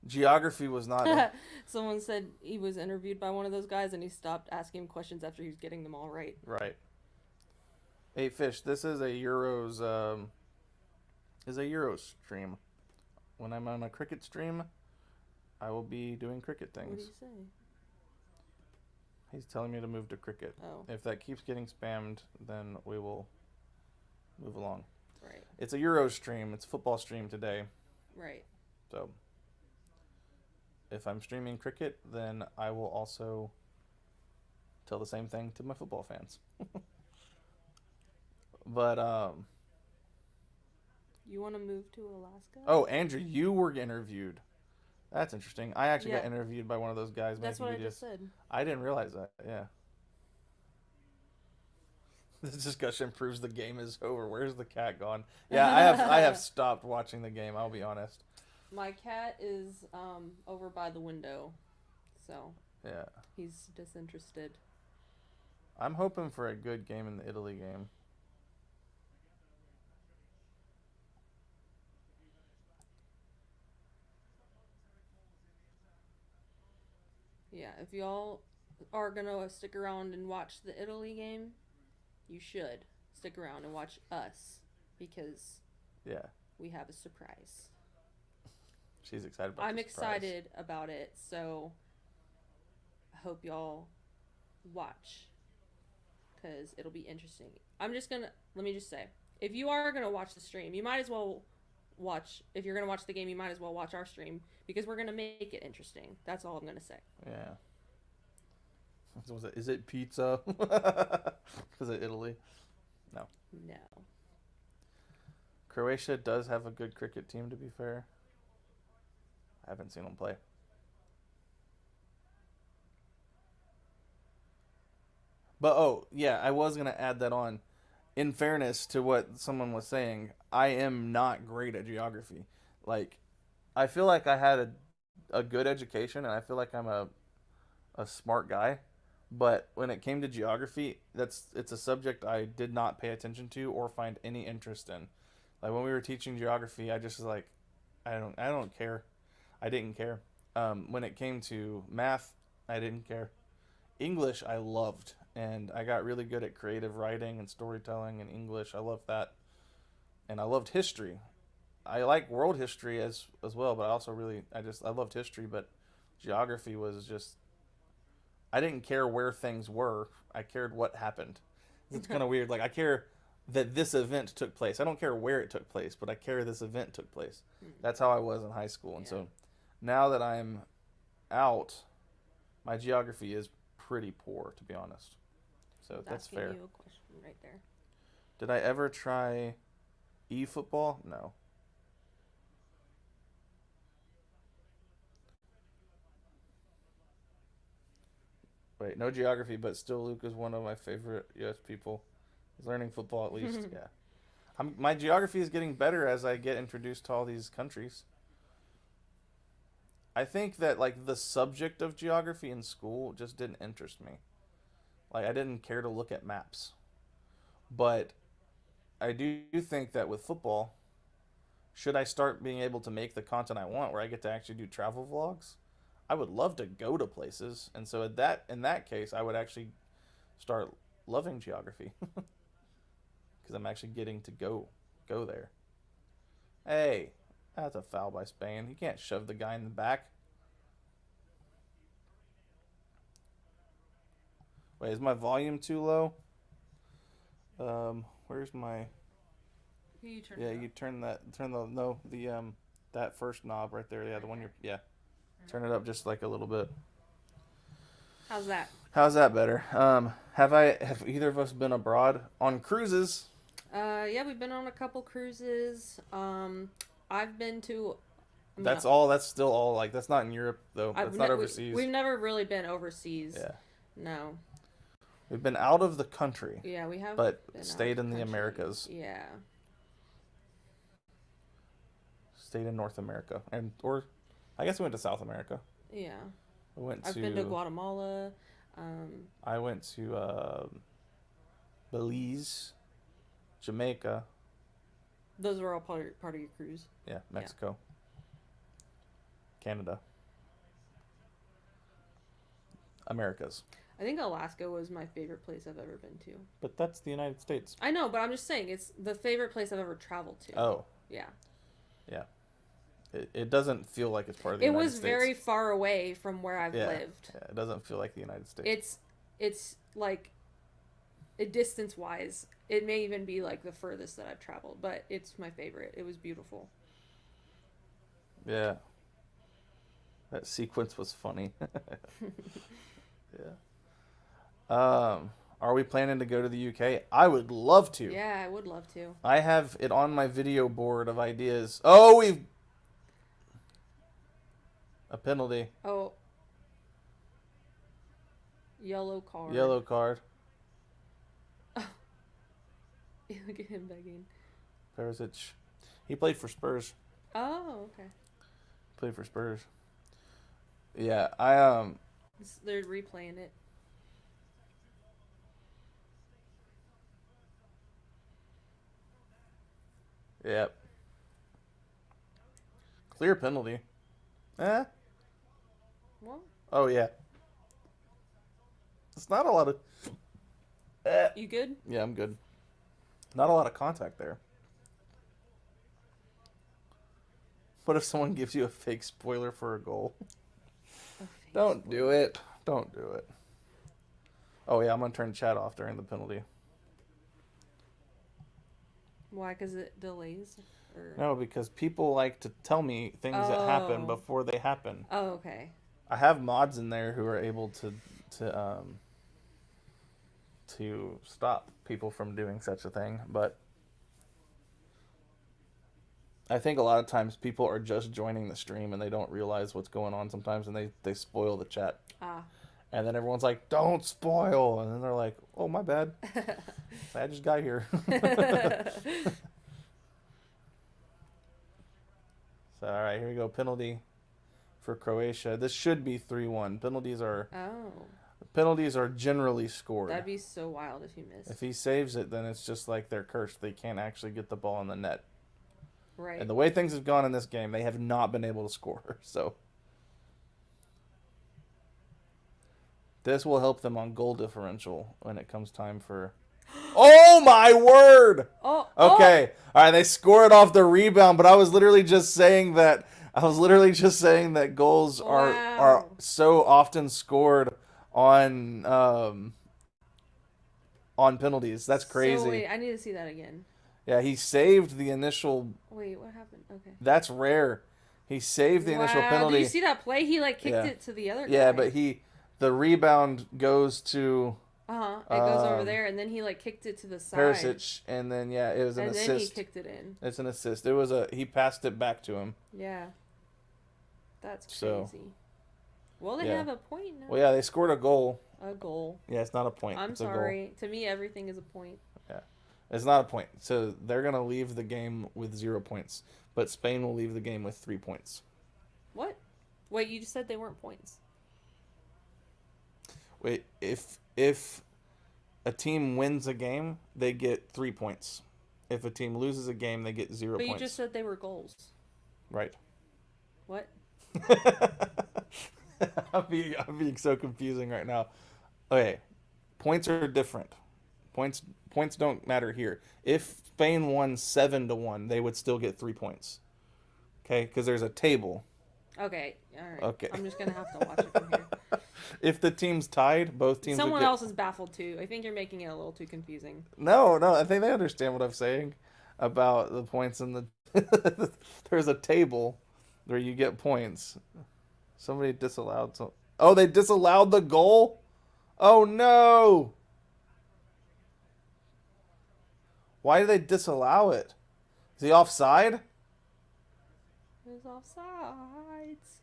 Geography was not. Someone said he was interviewed by one of those guys and he stopped asking him questions after he was getting them all right. Right. Hey Fish, this is a Euros stream. When I'm on a cricket stream, I will be doing cricket things. What did he say? He's telling me to move to cricket. Oh. If that keeps getting spammed, then we will move along. Right. It's a Euro stream. It's a football stream today. Right. So if I'm streaming cricket, then I will also tell the same thing to my football fans. But you want to move to Alaska? oh, Andrew, you were interviewed. That's interesting. I actually got Yeah. interviewed by one of those guys. That's what making I videos. just said. I didn't realize that. Yeah. This discussion proves the game is over. Where's the cat gone? Yeah, I have stopped watching the game. I'll be honest. My cat is over by the window, so Yeah. he's disinterested. I'm hoping for a good game in the Italy game. Yeah, if y'all are gonna stick around and watch the Italy game, you should stick around and watch us because Yeah. we have a surprise. She's excited about I'm the surprise. excited about it, so I hope y'all watch because it'll be interesting. Let me just say, if you are gonna watch the stream, you might as well watch. If you're gonna watch the game, you might as well watch our stream because we're gonna make it interesting. That's all I'm gonna say. Yeah. So is it pizza? Because of Italy? No. No. Croatia does have a good cricket team, to be fair. I haven't seen them play. But, oh, yeah, I was going to add that on. In fairness to what someone was saying, I am not great at geography. Like, I feel like I had a good education, and I feel like I'm a smart guy. But when it came to geography, it's a subject I did not pay attention to or find any interest in. Like, when we were teaching geography, I just was like, I don't care. I didn't care. When it came to math, I didn't care. English, I loved, and I got really good at creative writing and storytelling in English. I loved that, and I loved history. I like world history as well, but I also I loved history. But geography was just, I didn't care where things were. I cared what happened. It's kind of weird. Like, I care that this event took place. I don't care where it took place, but I care this event took place. That's how I was in high school. And so now that I'm out, my geography is pretty poor, to be honest. So that's fair. You a question right there. Did I ever try e-football? No. Wait, no geography, but still Luke is one of my favorite U.S. people. He's learning football at least, yeah. My geography is getting better as I get introduced to all these countries. I think that, like, the subject of geography in school just didn't interest me. Like, I didn't care to look at maps. But I do think that with football, should I start being able to make the content I want where I get to actually do travel vlogs, I would love to go to places. And so in that case, I would actually start loving geography. Because I'm actually getting to go there. Hey, that's a foul by Spain. You can't shove the guy in the back. Wait, is my volume too low? Where's my? You turn you turn that first knob right there. Yeah, the one turn it up just like a little bit. How's that? How's that better? Have either of us been abroad on cruises? Yeah, we've been on a couple cruises. I've been to. That's still all, like, that's not in Europe though. That's not overseas. We've never really been overseas. Yeah. No. We've been out of the country. Yeah, we have. But stayed in the Americas. Yeah. Stayed in North America, or I guess we went to South America. Yeah. I've been to Guatemala. I went to Belize, Jamaica. Those were all part of your cruise. Yeah, Mexico. Canada. Americas. I think Alaska was my favorite place I've ever been to. But that's the United States. I know, but I'm just saying it's the favorite place I've ever traveled to. Oh. Yeah. Yeah. It doesn't feel like it's part of the United States. It was very far away from where I've lived. Yeah, it doesn't feel like the United States. It's like, distance-wise, it may even be like the furthest that I've traveled, but it's my favorite. It was beautiful. Yeah. That sequence was funny. Yeah. Are we planning to go to the UK? I would love to. Yeah, I would love to. I have it on my video board of ideas. Oh, we've... A penalty. Oh. Yellow card. Yellow card. Look at him begging. Perisic. He played for Spurs. Oh, okay. Played for Spurs. Yeah, They're replaying it. Yep. Clear penalty. What? Oh, yeah. It's not a lot of... You good? Yeah, I'm good. Not a lot of contact there. What if someone gives you a fake spoiler for a goal? Don't do it. Don't do it. Oh, yeah, I'm going to turn chat off during the penalty. Why? Because it delays? Or... No, because people like to tell me things that happen before they happen. Oh, okay. I have mods in there who are able to stop people from doing such a thing, but I think a lot of times people are just joining the stream and they don't realize what's going on sometimes, and they spoil the chat. And then everyone's like, don't spoil, and then they're like, oh, my bad. I just got here. So, all right, here we go. Penalty for Croatia. This should be 3-1. Penalties are generally scored. That'd be so wild if you missed. If he saves it, then it's just like they're cursed. They can't actually get the ball in the net. Right. And the way things have gone in this game, they have not been able to score. So this will help them on goal differential when it comes time for... Oh, my word! Oh, okay. All right, they scored off the rebound, but I was literally just saying that goals are so often scored on penalties. That's crazy. So wait, I need to see that again. Yeah, he saved the initial... Wait, what happened? Okay. That's rare. He saved the initial penalty. Did you see that play? He kicked it to the other guy. Yeah, but the rebound goes to... It goes over there, and then he kicked it to the side. Perisic, and then it was an assist. And then he kicked it in. It's an assist. He passed it back to him. Yeah. That's crazy. Well, they have a point now. Well, yeah, they scored a goal. A goal. Yeah, it's not a point. I'm sorry. To me, everything is a point. Yeah. It's not a point. So they're going to leave the game with 0 points. But Spain will leave the game with 3 points. What? Wait, you just said they weren't points. Wait, if a team wins a game, they get 3 points. If a team loses a game, they get 0 points. But you just said they were goals. Right. What? I'm being so confusing right now. Okay, points are different. Points don't matter here. If Spain won 7-1, they would still get 3 points. Okay, because there's a table. Okay, all right. Okay. I'm just gonna have to watch it from here. If the team's tied, both teams. Someone else is baffled too. I think you're making it a little too confusing. No, I think they understand what I'm saying about the points in the. There's a table where you get points. Somebody disallowed some. Oh, they disallowed the goal? Oh no! Why did they disallow it? Is he offside? There's offsides.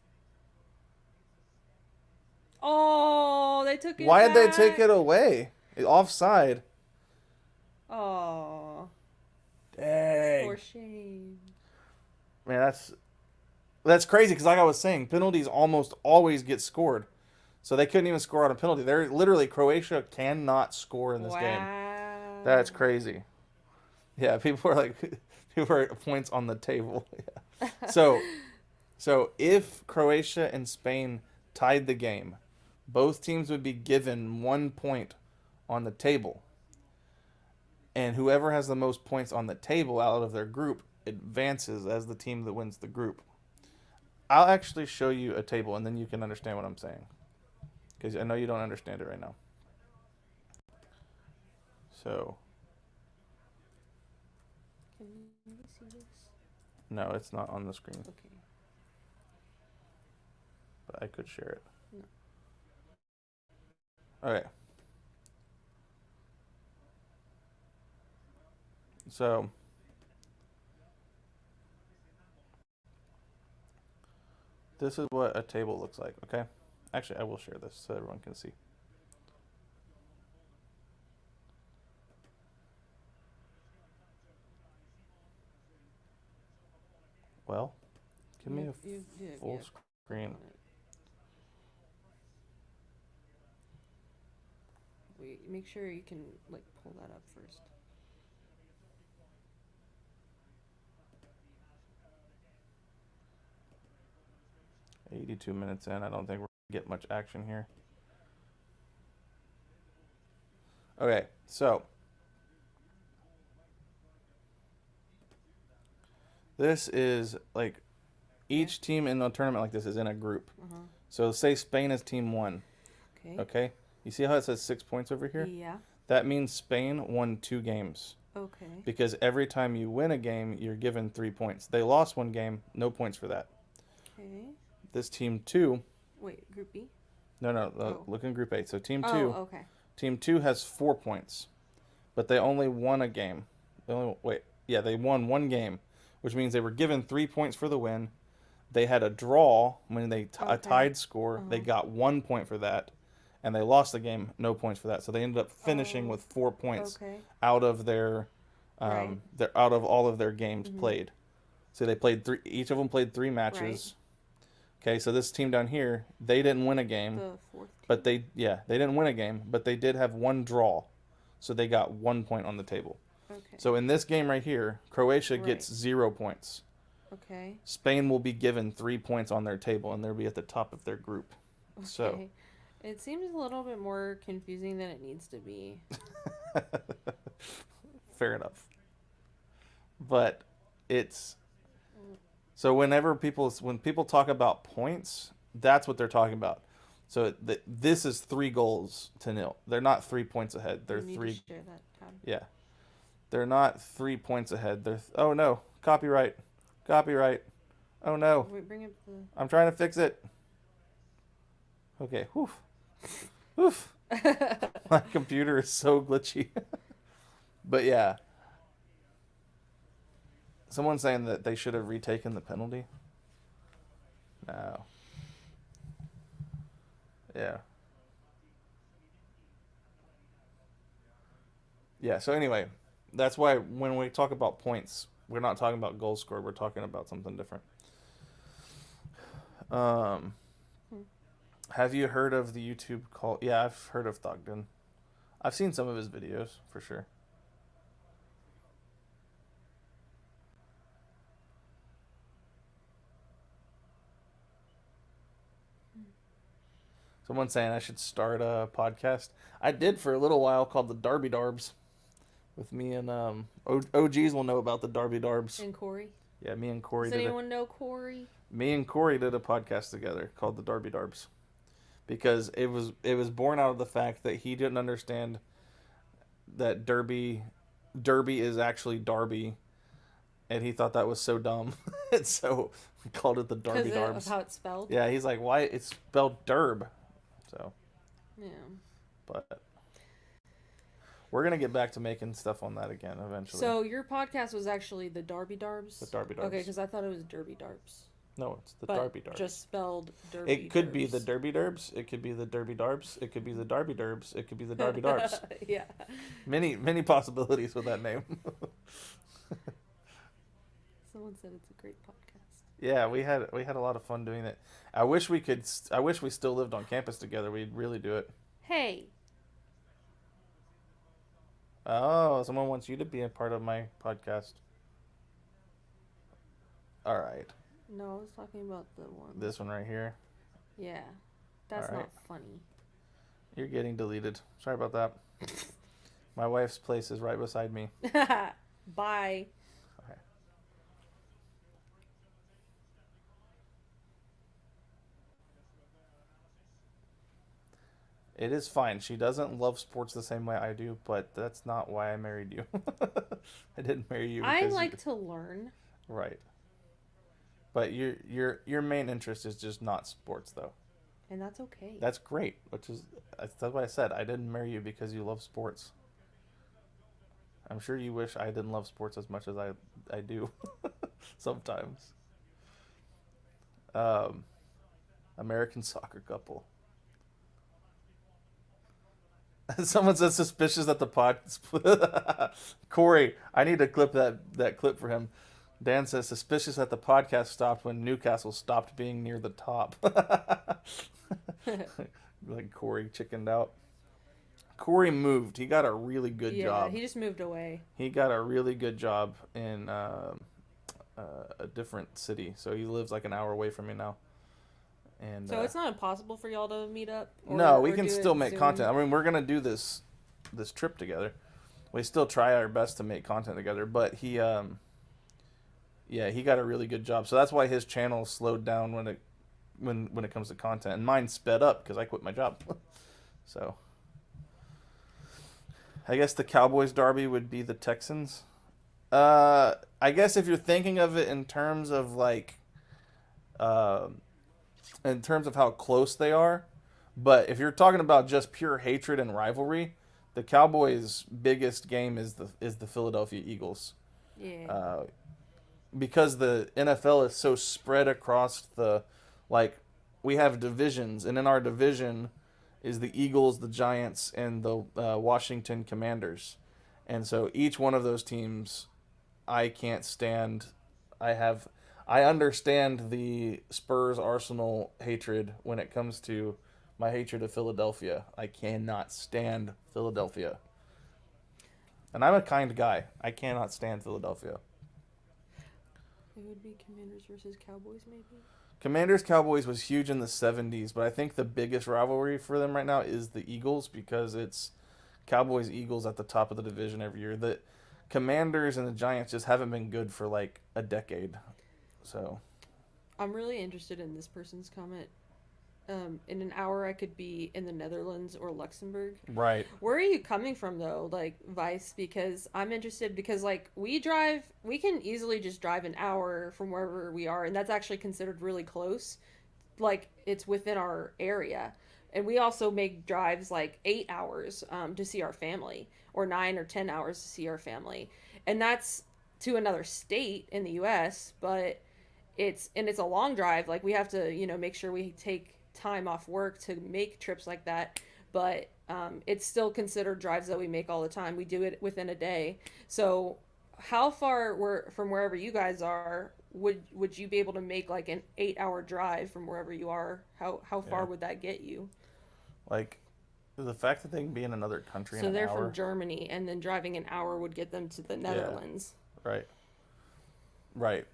Oh, they took it Why back. did they take it away? Offside. Oh. Dang. For shame. Man, that's crazy because like I was saying, penalties almost always get scored. So they couldn't even score on a penalty. They're literally, Croatia cannot score in this game. That's crazy. Yeah, people are points on the table. Yeah. So if Croatia and Spain tied the game, both teams would be given 1 point on the table. And whoever has the most points on the table out of their group advances as the team that wins the group. I'll actually show you a table, and then you can understand what I'm saying. Because I know you don't understand it right now. So. Can you see this? No, it's not on the screen. Okay. But I could share it. No. Okay. So. This is what a table looks like, okay? Actually, I will share this so everyone can see. Well, give me a full screen. Wait, make sure you can pull that up first. $82 minutes in. I don't think we're gonna get much action here. Okay, so this is each team in a tournament like this is in a group. So say Spain is team 1. Okay. You see how it says 6 points over here? Yeah. That means Spain won 2 games. Okay. Because every time you win a game, you're given 3 points. They lost 1 game, no points for that. Okay. This team 2. Wait, Group B? No. Look in Group 8. So team 2. Oh, okay. Team 2 has 4 points, but they only won a game. They won 1 game, which means they were given 3 points for the win. They had a draw when they a tied score. They got 1 point for that, and they lost the game, no points for that. So they ended up finishing with 4 points out of their out of all of their games played. So they played 3. Each of them played 3 matches. Okay, so this team down here, they didn't win a game. The fourth team? But they didn't win a game, but they did have 1 draw. So they got 1 point on the table. Okay. So in this game right here, Croatia gets 0 points. Okay. Spain will be given 3 points on their table, and they'll be at the top of their group. Okay. So it seems a little bit more confusing than it needs to be. Fair enough. But it's so when people talk about points, that's what they're talking about. So this is 3 goals to 0. They're not 3 points ahead. They're 3. To share that tab. Yeah, they're not 3 points ahead. They're oh no, copyright. Oh no. Wait, bring up the. I'm trying to fix it. Okay. Oof. My computer is so glitchy. But yeah. Someone's saying that they should have retaken the penalty. No. Yeah. Yeah, so anyway, that's why when we talk about points, we're not talking about goals scored, we're talking about something different. Have you heard of the YouTube call? Yeah, I've heard of Thogden. I've seen some of his videos, for sure. Someone's saying I should start a podcast. I did for a little while called the Darby Darbs. With me and OGs will know about the Darby Darbs. And Corey. Yeah, me and Corey. Does anyone know Corey? Me and Corey did a podcast together called the Darby Darbs, because it was born out of the fact that he didn't understand that Derby is actually Darby, and he thought that was so dumb, and so we called it the Darby Darbs. Of how it's spelled. Yeah, he's like, why it's spelled Derb, so. Yeah. But. We're going to get back to making stuff on that again eventually. So your podcast was actually the Darby Darbs? The Darby Darbs. Okay, because I thought it was Derby Darbs. No, it's the Darby Darbs. Just spelled Derby It could Darbs. be the Derby Darbs. It could be the Derby Darbs. It could be the Darby Darbs. It could be the Darby Darbs. Yeah. Many possibilities with that name. Someone said it's a great podcast. Yeah, we had a lot of fun doing it. I wish we still lived on campus together. We'd really do it. Hey. Oh, someone wants you to be a part of my podcast. All right. No, I was talking about the one. This one right here. Yeah. That's All right. not funny. You're getting deleted. Sorry about that. My wife's place is right beside me. Bye. Okay. It is fine. She doesn't love sports the same way I do, but that's not why I married you. I didn't marry you I because like to learn. Right. But your main interest is just not sports, though. And that's okay. That's great. That's what I said. I didn't marry you because you love sports. I'm sure you wish I didn't love sports as much as I do sometimes. American soccer couple. Someone says suspicious that the pod. Corey, I need to clip that clip for him. Dan says suspicious that the podcast stopped when Newcastle stopped being near the top. Like Corey chickened out. Corey moved. He got a really good job. Yeah, he just moved away. He got a really good job in a different city, so he lives like an hour away from me now. And so it's not impossible for y'all to meet up? No, we can still make content. I mean, we're going to do this trip together. We still try our best to make content together, but he got a really good job. So that's why his channel slowed down when it comes to content, and mine sped up because I quit my job. So I guess the Cowboys derby would be the Texans. I guess if you're thinking of it in terms of like in terms of how close they are, but if you're talking about just pure hatred and rivalry, the Cowboys' biggest game is the Philadelphia Eagles. Yeah. Because the NFL is so spread across we have divisions, and in our division is the Eagles, the Giants, and the Washington Commanders. And so each one of those teams I can't stand. I understand the Spurs Arsenal hatred when it comes to my hatred of Philadelphia. I cannot stand Philadelphia. And I'm a kind guy. I cannot stand Philadelphia. It would be Commanders versus Cowboys, maybe? Commanders-Cowboys was huge in the 70s, but I think the biggest rivalry for them right now is the Eagles because it's Cowboys-Eagles at the top of the division every year. The Commanders and the Giants just haven't been good for like a decade. So I'm really interested in this person's comment. In an hour, I could be in the Netherlands or Luxembourg. Right. Where are you coming from, though, like, Vice? Because I'm interested, because, like, we can easily just drive an hour from wherever we are, and that's actually considered really close. Like, it's within our area. And we also make drives, like, 8 hours to see our family, or 9 or 10 hours to see our family. And that's to another state in the U.S., but it's a long drive. Like, we have to, make sure we take time off work to make trips like that, but it's still considered drives that we make all the time. We do it within a day. So how far from wherever you guys are would you be able to make like an 8-hour drive from wherever you are? How far would that get you? Like the fact that they can be in another country in an hour. So they're from Germany, and then driving an hour would get them to the Netherlands. Yeah. Right.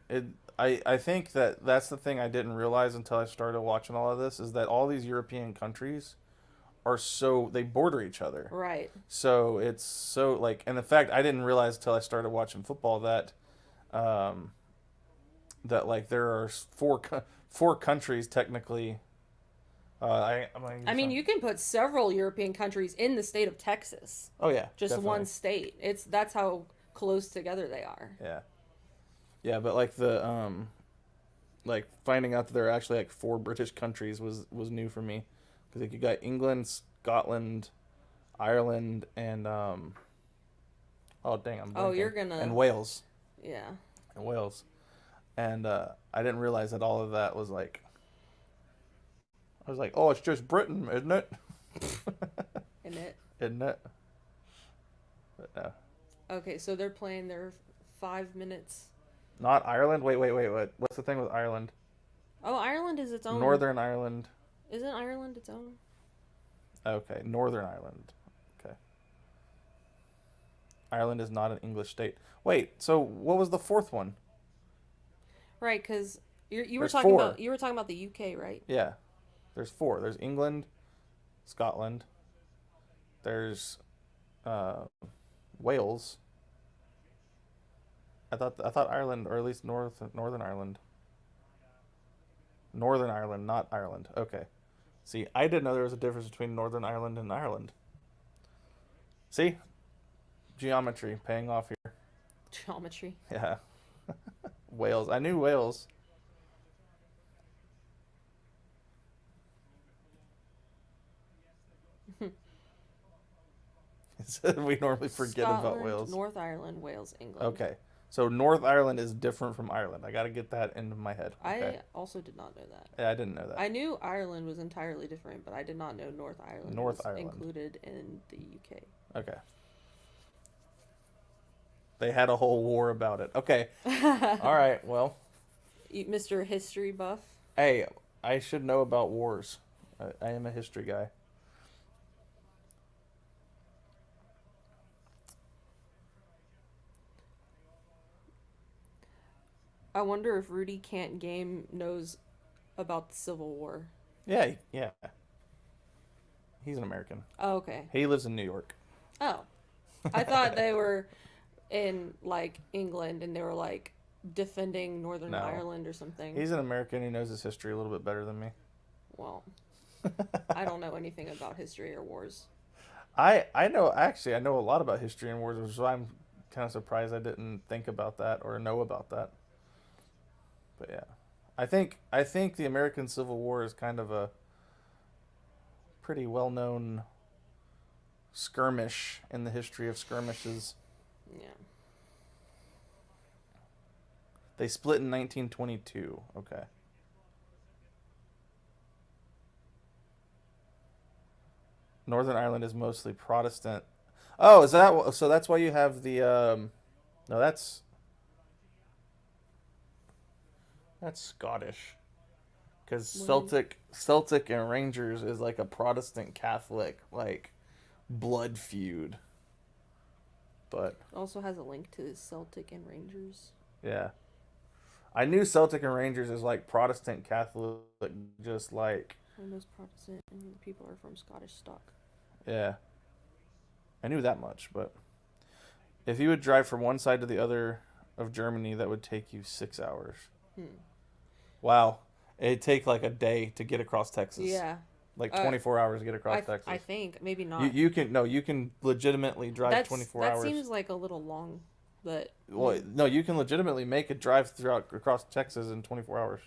I think that's the thing I didn't realize until I started watching all of this, is that all these European countries they border each other. Right. So it's so like, and in fact, I didn't realize until I started watching football that like there are four countries technically. I mean, you can put several European countries in the state of Texas. Oh yeah. Just definitely. one state. That's how close together they are. Yeah. Yeah, but like the like finding out that there are actually like 4 British countries was new for me, because like you got England, Scotland, Ireland, and and Wales. Yeah. And Wales, and I didn't realize that all of that was like. I was like, oh, it's just Britain, isn't it? Isn't it? But no. Okay, so they're playing their 5 minutes Not Ireland? Wait. What's the thing with Ireland? Oh, Ireland is its own. Northern Ireland. Isn't Ireland its own? Okay, Northern Ireland. Okay. Ireland is not an English state. Wait, so what was the fourth one? Right, because you were There's talking four. about the UK, right? Yeah. There's 4. There's England, Scotland. There's Wales. I thought Ireland, or at least Northern Ireland. Northern Ireland, not Ireland. Okay. See, I didn't know there was a difference between Northern Ireland and Ireland. See? Geometry paying off here. Geometry. Yeah. Wales. I knew Wales. We normally forget Scotland, about Wales. North Ireland, Wales, England. Okay. So North Ireland is different from Ireland. I got to get that into my head. Okay. I also did not know that. Yeah, I didn't know that. I knew Ireland was entirely different, but I did not know North Ireland was included in the UK. Okay. They had a whole war about it. Okay. All right. Well, Mr. History buff. hey, I should know about wars. I am a history guy. I wonder if Rudy Can't Game knows about the Civil War. Yeah. He's an American. Oh, okay. He lives in New York. Oh. I thought they were in, like, England and they were, like, defending Northern Ireland or something. He's an American. He knows his history a little bit better than me. Well, I don't know anything about history or wars. I know a lot about history and wars, which is why I'm kind of surprised I didn't think about that or know about that. But yeah, I think the American Civil War is kind of a pretty well-known skirmish in the history of skirmishes. Yeah. They split in 1922. Okay. Northern Ireland is mostly Protestant. Oh, is that so? That's why you have the. No, that's Scottish. Because Celtic and Rangers is like a Protestant Catholic like blood feud. But it also has a link to Celtic and Rangers. Yeah. I knew Celtic and Rangers is like Protestant Catholic, just like. And most Protestant and people are from Scottish stock. Yeah. I knew that much, but if you would drive from one side to the other of Germany, that would take you 6 hours. Wow. It'd take like a day to get across Texas. Yeah. Like 24 hours to get across Texas. I think. Maybe not. You can legitimately drive 24 hours. That seems like a little long, but... Well, no, you can legitimately make a drive across Texas in 24 hours.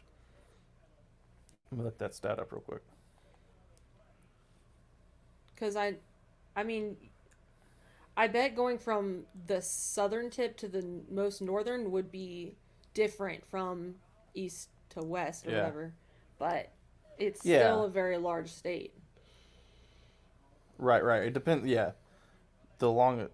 Let me look that stat up real quick. Because I mean, I bet going from the southern tip to the most northern would be different from east to west or whatever. But it's still a very large state. Right. It depends. Yeah. The long.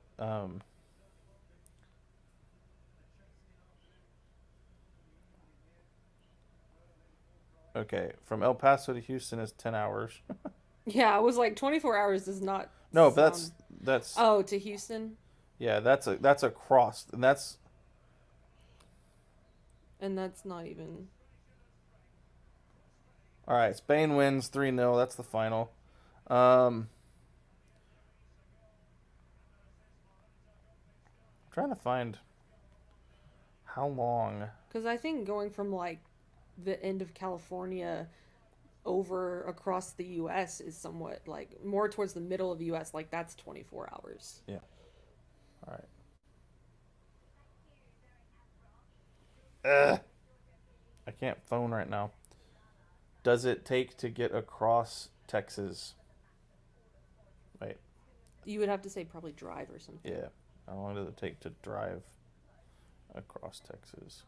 Okay, from El Paso to Houston is 10 hours. Yeah, I was like 24 hours does not. No, but that's. Oh, to Houston. Yeah, that's a cross, and that's. And that's not even. All right, Spain wins 3-0. That's the final. Trying to find how long. Because I think going from like the end of California over across the U.S. is somewhat like more towards the middle of the U.S. Like that's 24 hours. Yeah. All right. I can't phone right now. Does it take to get across Texas? Wait. You would have to say probably drive or something. Yeah. How long does it take to drive across Texas?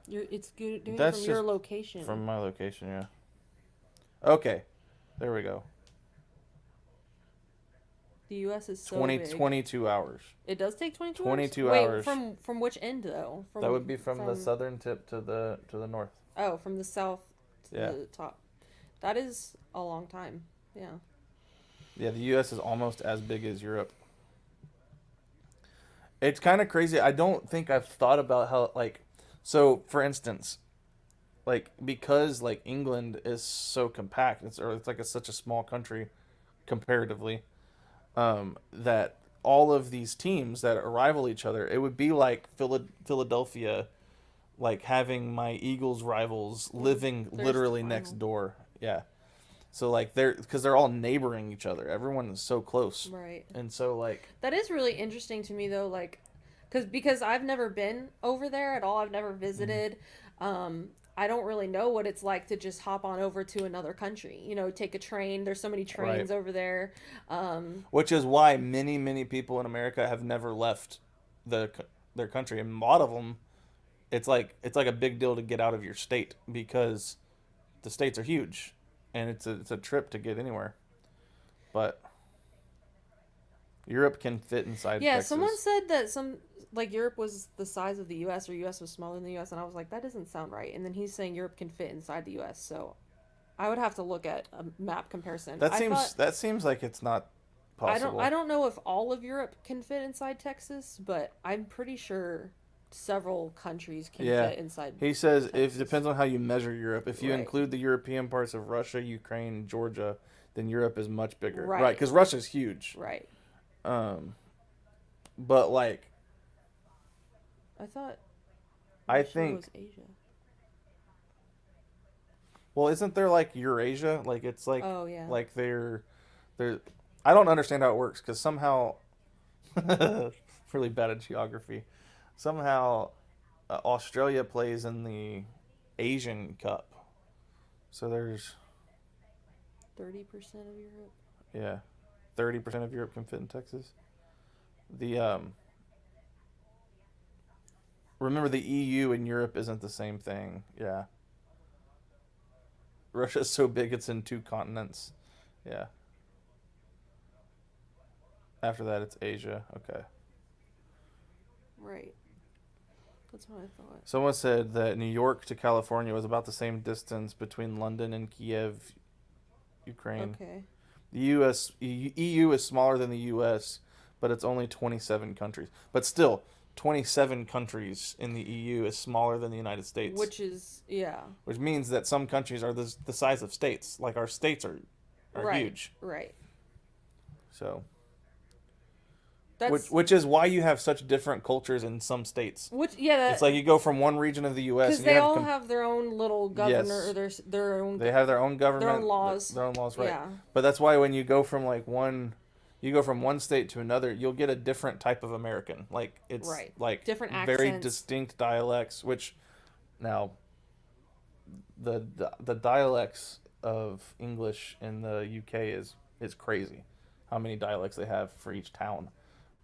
It's good doing That's it from just your location. From my location, yeah. Okay. There we go. The U.S. is so 22 hours. It does take 22 hours? 22 Wait, hours. From which end, though? That would be from the southern tip to the north. Oh, from the south to the top. That is a long time. Yeah. Yeah, the U.S. is almost as big as Europe. It's kind of crazy. I don't think I've thought about how, like, so for instance, like, because like England is so compact, it's like such a small country comparatively, that all of these teams that rival each other, it would be like Philadelphia, like having my Eagles rivals living literally next door. Yeah. So like because they're all neighboring each other. Everyone is so close. Right. And so like that is really interesting to me though, like because I've never been over there at all. I've never visited. I don't really know what it's like to just hop on over to another country. You know, take a train. There's so many trains over there. Which is why many people in America have never left their country, and a lot of them, it's like a big deal to get out of your state because the states are huge. And it's a trip to get anywhere. But Europe can fit inside Texas. Someone said that Europe was the size of the U.S. or U.S. was smaller than the U.S. And I was like, that doesn't sound right. And then he's saying Europe can fit inside the U.S. So I would have to look at a map comparison. That seems like it's not possible. I don't know if all of Europe can fit inside Texas, but I'm pretty sure several countries can fit inside. He says it depends on how you measure Europe. If you include the European parts of Russia, Ukraine, Georgia, then Europe is much bigger. Right, because Russia's huge. Right. But like, I think it was Asia. Well, isn't there like Eurasia? Like it's like like they're I don't understand how it works because somehow really bad at geography. Somehow, Australia plays in the Asian Cup. So there's 30% of Europe. Yeah, 30% of Europe can fit in Texas. The remember the EU and Europe isn't the same thing. Yeah. Russia's so big it's in 2 continents. Yeah. After that, it's Asia. Okay. Right. That's what I thought. Someone said that New York to California was about the same distance between London and Kiev, Ukraine. Okay. The EU is smaller than the US, but it's only 27 countries. But still, 27 countries in the EU is smaller than the United States. Which is, Which means that some countries are the size of states. Like our states are huge. Right. So... Which is why you have such different cultures in some states. It's like you go from one region of the U.S. because they all have their own little governor, or their own. They have their own government, their own laws. Their own laws, right? Yeah. But that's why when you go from one state to another, you'll get a different type of American. Like it's like different accents, very distinct dialects. Which now, the dialects of English in the UK is crazy. How many dialects they have for each town.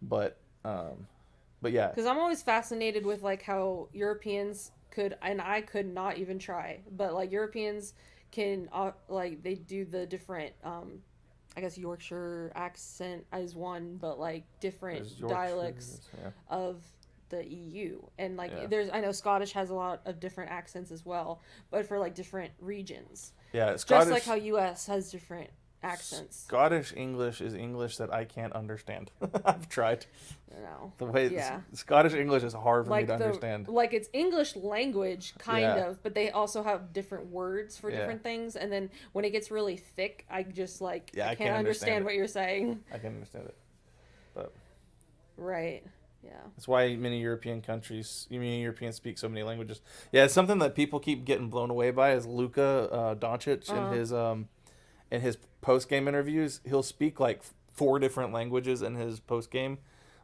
But yeah. Because I'm always fascinated with like how Europeans could, and I could not even try, but like Europeans can like they do the different I guess Yorkshire accent as one, but like different dialects of the EU, and like I know Scottish has a lot of different accents as well, but for like different regions. Yeah, Scottish, just like how US has different accents. Scottish English is English that I can't understand. I've tried. No. The way Scottish English is hard for me to understand. Like it's English language kind of, but they also have different words for different things, and then when it gets really thick, I just I can't understand what you're saying. I can understand it. But right. Yeah. That's why many Europeans speak so many languages. Yeah, it's something that people keep getting blown away by is Luka Doncic in his post-game interviews. He'll speak like 4 different languages in his post-game.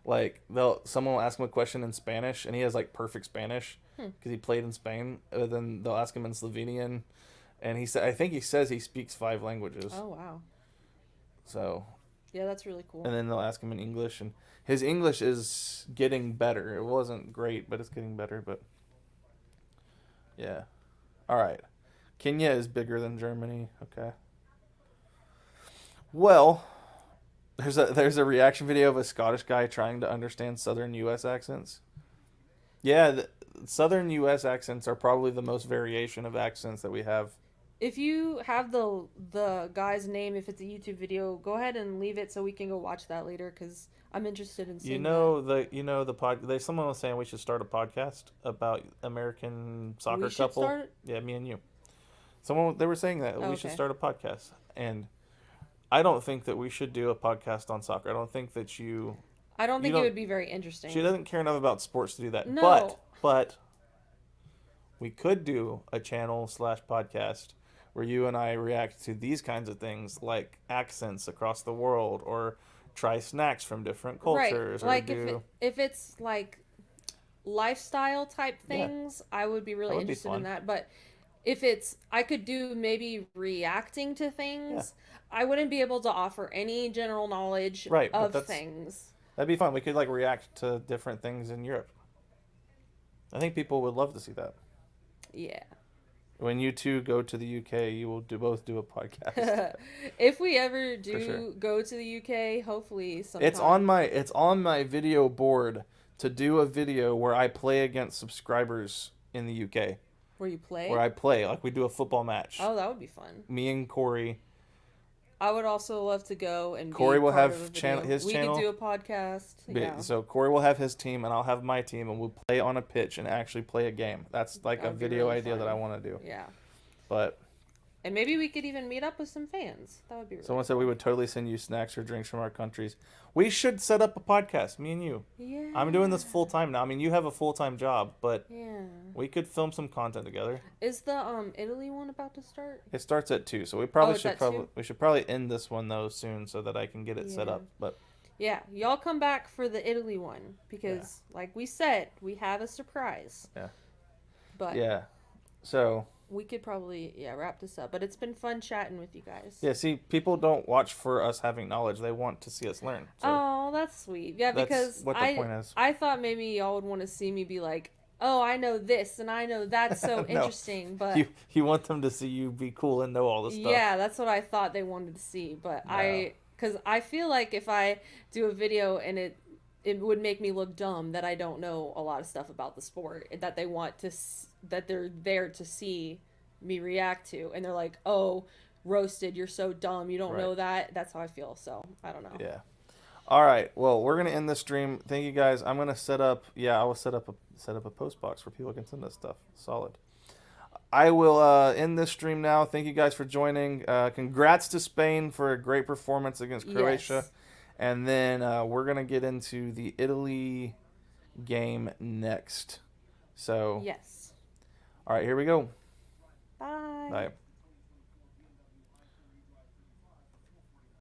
Like someone will ask him a question in Spanish, and he has like perfect Spanish because he played in Spain. Then they'll ask him in Slovenian, and I think he says he speaks 5 languages. Oh wow! So yeah, that's really cool. And then they'll ask him in English, and his English is getting better. It wasn't great, but it's getting better. But yeah, all right. Kenya is bigger than Germany. Okay. Well, There's a reaction video of a Scottish guy trying to understand Southern U.S. accents. Yeah, Southern U.S. accents are probably the most variation of accents that we have. If you have the guy's name, if it's a YouTube video, go ahead and leave it so we can go watch that later because I'm interested in seeing Someone was saying we should start a podcast about American soccer couple. Start? Yeah, me and you. They were saying that we should okay. start a podcast, and I don't think that we should do a podcast on soccer. I don't think it would be very interesting. She doesn't care enough about sports to do that. No. But we could do a channel / podcast where you and I react to these kinds of things like accents across the world or try snacks from different cultures. Right. Like if it's like lifestyle type things, yeah. I would be really interested in that. But if I could do maybe reacting to things, yeah. I wouldn't be able to offer any general knowledge of things. That'd be fun. We could like react to different things in Europe. I think people would love to see that. Yeah. When you two go to the UK, you will both do a podcast. If we ever do go to the UK, hopefully sometime. It's on my video board to do a video where I play against subscribers in the UK. Where you play? Where I play, like we do a football match. Oh, that would be fun. Me and Corey. I would also love to go and Corey will have his channel. We could do a podcast. Yeah. So Corey will have his team and I'll have my team and we'll play on a pitch and actually play a game. That's like a video idea that I want to do. Yeah. But. And maybe we could even meet up with some fans. That would be really Someone said we would totally send you snacks or drinks from our countries. We should set up a podcast, me and you. Yeah. I'm doing this full time now. I mean, you have a full-time job, but yeah. We could film some content together. Is the Italy one about to start? It starts at 2, so we should probably end this one though soon so that I can get it set up. But yeah, y'all come back for the Italy one because like we said, we have a surprise. Yeah. But yeah. So we could probably wrap this up, but it's been fun chatting with you guys. Yeah, see, people don't watch for us having knowledge; they want to see us learn. So oh, that's sweet. Yeah, because what the point is. I thought maybe y'all would want to see me be like, "Oh, I know this and I know that's so no. But you want them to see you be cool and know all this stuff. Yeah, that's what I thought they wanted to see. But because I feel like if I do a video and it would make me look dumb that I don't know a lot of stuff about the sport that they want to that they're there to see me react to, and they're like, "Oh, roasted, you're so dumb, you don't know that." That's how I feel. So I don't know. Yeah. All right. Well, we're gonna end the stream. Thank you guys. I'm gonna set up. Yeah, I will set up a post box where people can send us stuff. Solid. I will end this stream now. Thank you guys for joining. Congrats to Spain for a great performance against Croatia. Yes. And then we're going to get into the Italy game next. So, yes. All right, here we go. Bye. Bye.